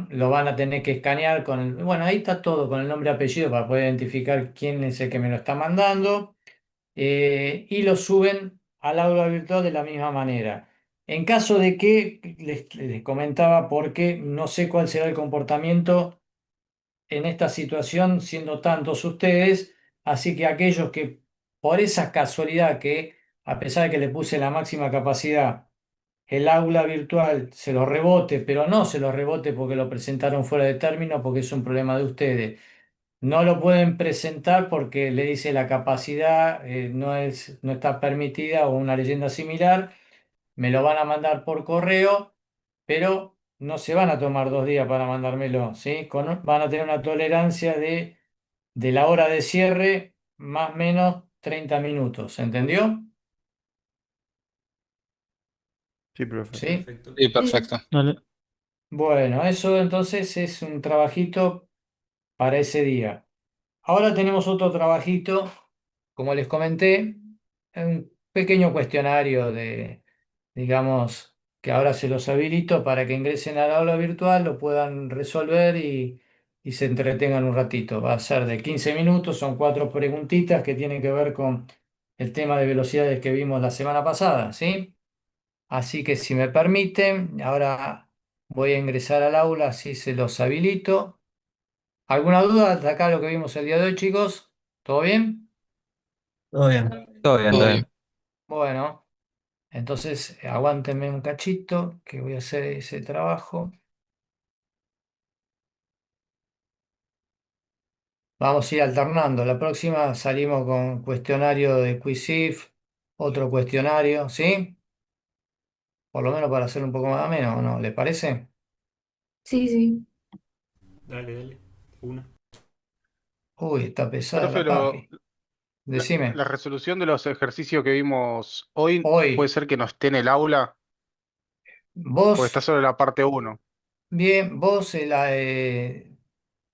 lo van a tener que escanear bueno, ahí está todo con el nombre y apellido para poder identificar quién es el que me lo está mandando, y lo suben al aula virtual de la misma manera. En caso de que, les comentaba porque no sé cuál será el comportamiento en esta situación, siendo tantos ustedes, así que aquellos que por esa casualidad que, a pesar de que le puse la máxima capacidad, el aula virtual se lo rebote, pero no se lo rebote porque lo presentaron fuera de término, porque es un problema de ustedes. No lo pueden presentar porque le dice la capacidad no está permitida o una leyenda similar. Me lo van a mandar por correo, pero no se van a tomar 2 días para mandármelo, ¿sí? Van a tener una tolerancia de la hora de cierre más o menos 30 minutos, ¿entendió? Sí, profe. ¿Sí? Perfecto. Sí, perfecto. Dale. Bueno, eso entonces es un trabajito para ese día. Ahora tenemos otro trabajito, como les comenté, un pequeño cuestionario digamos, que ahora se los habilito para que ingresen al aula virtual, lo puedan resolver y se entretengan un ratito. Va a ser de 15 minutos, son 4 preguntitas que tienen que ver con el tema de velocidades que vimos la semana pasada, ¿sí? Así que si me permiten, ahora voy a ingresar al aula, así se los habilito. ¿Alguna duda hasta acá lo que vimos el día de hoy, chicos? ¿Todo bien? Todo bien. Todo bien, Todo todo bien. bien. Bueno, entonces aguántenme un cachito que voy a hacer ese trabajo. Vamos a ir alternando. La próxima salimos con cuestionario de Quizif, otro cuestionario, ¿sí? Por lo menos para hacer un poco más ameno, ¿no? ¿Les parece? Sí, sí. Dale, dale. Una. Uy, está pesada Profe, la página. la Decime. resolución de los ejercicios que vimos hoy puede Hoy, ser que no esté en el aula, porque está vos, solo la parte uno. bien, vos,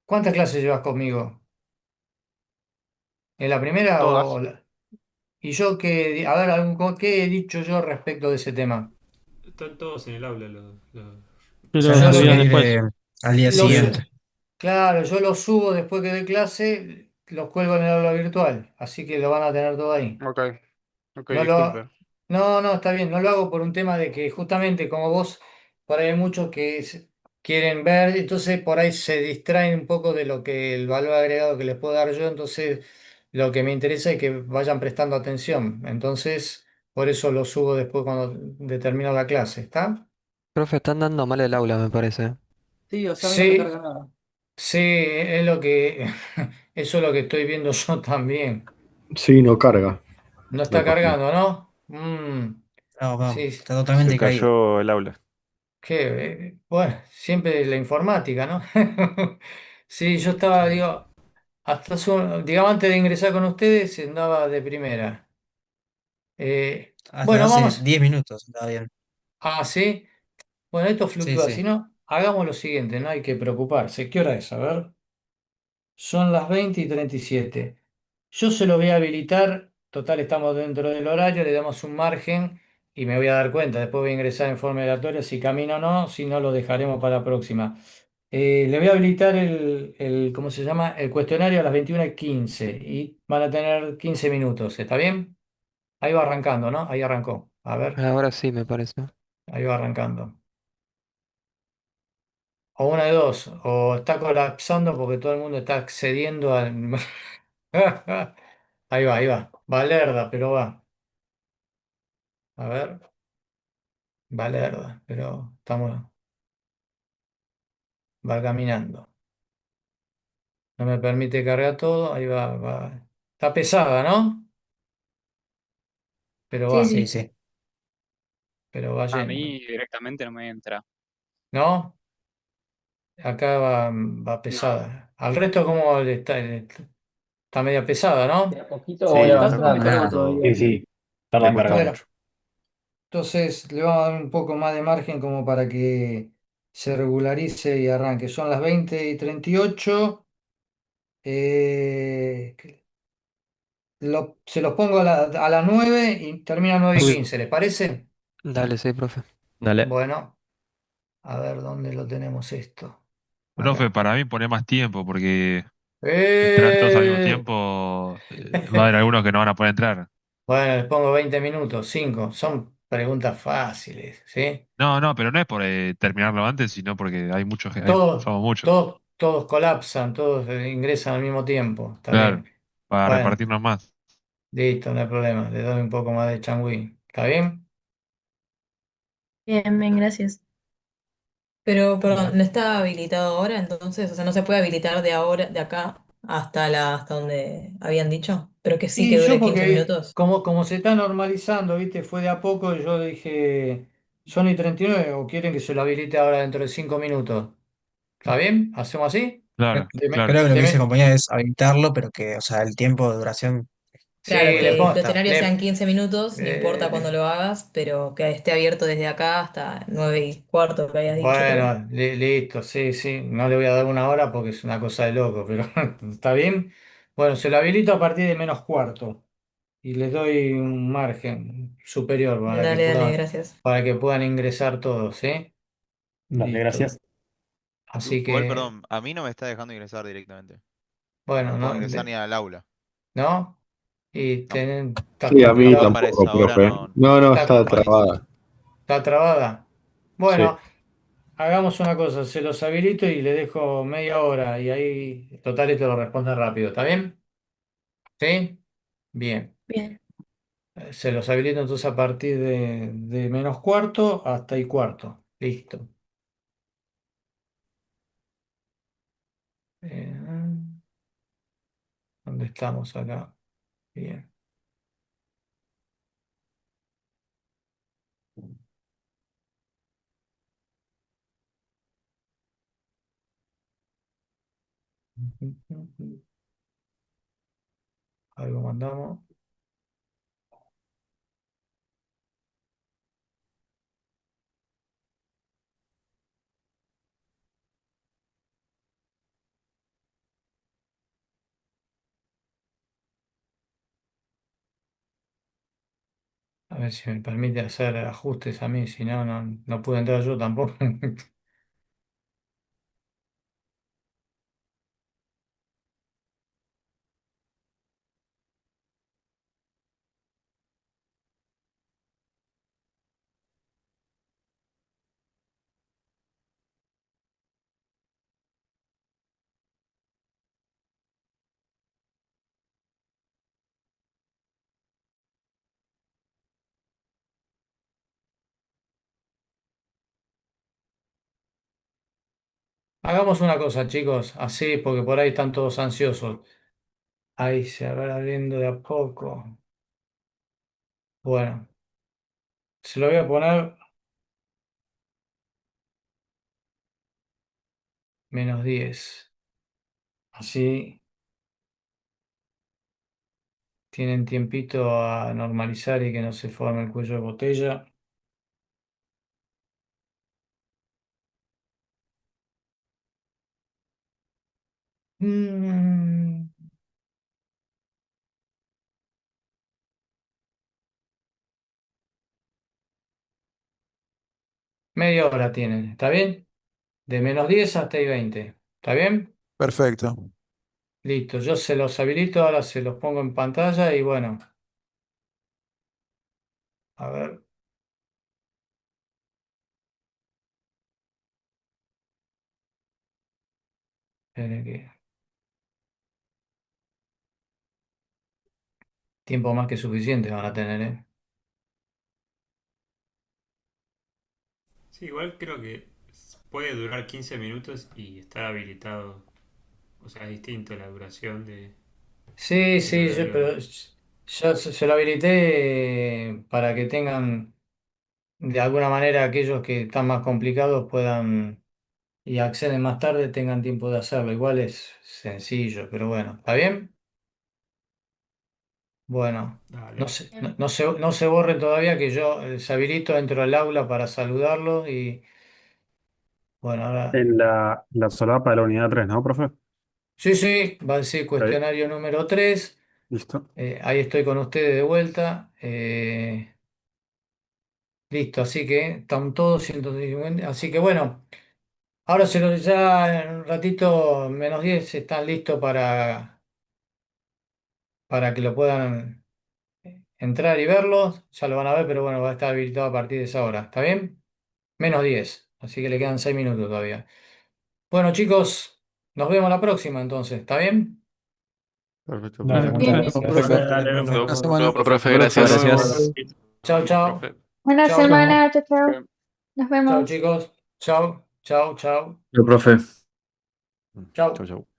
¿cuántas clases llevas conmigo? ¿En la primera o Todas. y yo qué, a ver, qué he dicho yo respecto de ese tema? Están todos en el aula Yo Se lo van Yo a lo subías que, subir después. al día lo su- siguiente. claro, yo lo subo después que doy clase, los cuelgo en el aula virtual, así que lo van a tener todo ahí. Ok, ok, No lo, disculpe. no, no, está bien, no lo hago por un tema de que justamente como vos, por ahí hay muchos que quieren ver, entonces por ahí se distraen un poco de lo que el valor agregado que les puedo dar yo, entonces lo que me interesa es que vayan prestando atención, entonces por eso lo subo después cuando determino la clase, ¿está? Profe, están dando mal el aula, me parece. Sí, o sea, a mí no me Sí, carga nada. sí, es lo que, eso es lo que estoy viendo yo también. Sí, no carga No la está página. cargando, ¿no? No, no, Sí. está Se totalmente caído. cayó el aula. Bueno, siempre la informática, ¿no? Sí, yo estaba, digo, digamos, antes de ingresar con ustedes, andaba de primera. Hasta Bueno, hace vamos. 10 minutos, está bien. Sí. Bueno, esto Sí, fluctúa, si sí. no, hagamos lo siguiente, no hay que preocuparse. ¿Qué hora es? A ver. Son las 20:37. Yo se lo voy a habilitar, total estamos dentro del horario, le damos un margen y me voy a dar cuenta, después voy a ingresar en forma aleatoria si camino o no, si no lo dejaremos para la próxima. Le voy a habilitar ¿cómo se llama? El cuestionario a las 21:15 y van a tener 15 minutos, ¿está bien? Ahí va arrancando, ¿no? Ahí arrancó. A ver, Ahora sí, me parece. ahí va arrancando. O una de dos, o está colapsando porque todo el mundo está accediendo al... Ahí va, ahí va. Va lerda, pero va. A ver, va lerda, pero va caminando. No me permite cargar todo. Ahí va, va. Está pesada, ¿no? Pero Sí, va, Sí, sí. sí. pero va A yendo. mí directamente no me entra. ¿No? Acá va No. pesada. Al resto, ¿cómo le está? Está media pesada, De ¿no? a poquito Sí, le está avanzando, no me carga Nada. todavía. costando, Sí, sí, tarda le en cuesta cargar. Bueno, mucho. entonces le vamos a dar un poco más de margen como para que se regularice y arranque. Son las 20:38. Eh, se los pongo a las 9 y termina a nueve y Uy, quince ¿les parece? dale, sí, profe. Dale. Bueno, a ver dónde lo tenemos esto. Profe, Acá. para mí pone más tiempo porque entran todos al mismo ¡Eh! tiempo. Va a haber algunos que no van a poder entrar. Bueno, les pongo 20 minutos, 5. Son preguntas fáciles, ¿sí? No, no, pero no es por terminarlo antes, sino porque hay muchos, Todos, somos muchos. todos colapsan, todos ingresan al mismo tiempo. Está Claro, bien. para Bueno, repartirnos más. listo, no hay problema. Le doy un poco más de changüí. ¿Está bien? Bien, bien, gracias. Pero, perdón, Bueno. ¿no está habilitado ahora entonces? O sea, no se puede habilitar de ahora, de acá hasta donde habían dicho, pero que sí Y que yo dure 15 porque minutos. como se está normalizando, ¿viste? Fue de a poco, yo dije, son y 39 o quieren que se lo habilite ahora dentro de 5 minutos. ¿Está bien? ¿Hacemos así? Creo Claro, Deme, claro. creo que lo que dice el deme. compañero es habilitarlo, pero que, o sea, el tiempo de duración Sí, Claro, puede, que puede el estar. cuestionario sean 15 minutos, no importa cuándo eh, lo hagas, pero que esté abierto desde acá hasta 9:15, que habías dicho, creo. bueno, listo, sí, sí. No le voy a dar una hora porque es una cosa de loco, pero ¿está bien? Bueno, se lo habilito a partir de menos cuarto y les doy un margen superior Dale, dale, gracias. para que puedan ingresar todos, ¿sí? Dale, Listo. gracias. Así Igual, que, perdón, a mí no me está dejando ingresar directamente. bueno, No puedo ¿no? ingresar ni al aula. ¿No? Y No. está Sí, a mí Capaz complicado. para tampoco, esa hora profe. no, No, no, Está, está malísimo. trabada. está trabada. Sí. Bueno, hagamos una cosa, se los habilito y le dejo media hora y ahí, total, esto lo responde rápido. ¿Está bien? ¿Sí? Bien. Bien. Se los habilito entonces a partir de menos cuarto hasta y cuarto. Listo. Eh, ¿Dónde estamos acá? Bien. Algo mandamos. A ver si me permite hacer ajustes a mí, si no, no puedo entrar yo tampoco. Hagamos una cosa, chicos, así, porque por ahí están todos ansiosos. Ahí se va abriendo de a poco. Bueno, se lo voy a poner -10. Así tienen tiempito a normalizar y que no se forme el cuello de botella. Mm, media hora tienen, ¿está bien? De -10 hasta y 20. ¿Está bien? Perfecto. Listo, yo se los habilito, ahora se los pongo en pantalla y bueno, a ver, esperen que tiempo más que suficiente van a tener, ¿eh? Sí, igual creo que puede durar 15 minutos y estar habilitado. O sea, es distinto la duración Sí, del sí, horario. pero yo se lo habilité para que tengan, de alguna manera, aquellos que están más complicados puedan y acceden más tarde, tengan tiempo de hacerlo. Igual es sencillo, pero bueno, ¿está bien? Bueno, no Dale. se, no se borren todavía que yo les habilito dentro del aula para saludarlos y bueno, ahora... En la solapa de la unidad 3, ¿no, profe? Sí, sí, va a decir Ok, cuestionario número 3. listo. Ahí estoy con ustedes de vuelta. Listo, así que están todos 150. Así que bueno, ahora ya en un ratito, -10, están listos para que lo puedan entrar y verlos. Ya lo van a ver, pero bueno, va a estar habilitado a partir de esa hora. ¿Está bien? -10, así que le quedan 6 minutos todavía. Bueno, chicos, nos vemos la próxima entonces. ¿Está bien? Perfecto, Dale, profe. muchas Bien, Bueno, gracias. profe, Dale, buena profe. semana. Profe, Profe, gracias. gracias. Chao, chao. Profe. buena Chao, Nos vemos. semana, chao, chao. Nos chao, vemos. chicos. Chao, chao, chao. Yo, profe. Chao. Chau, chau.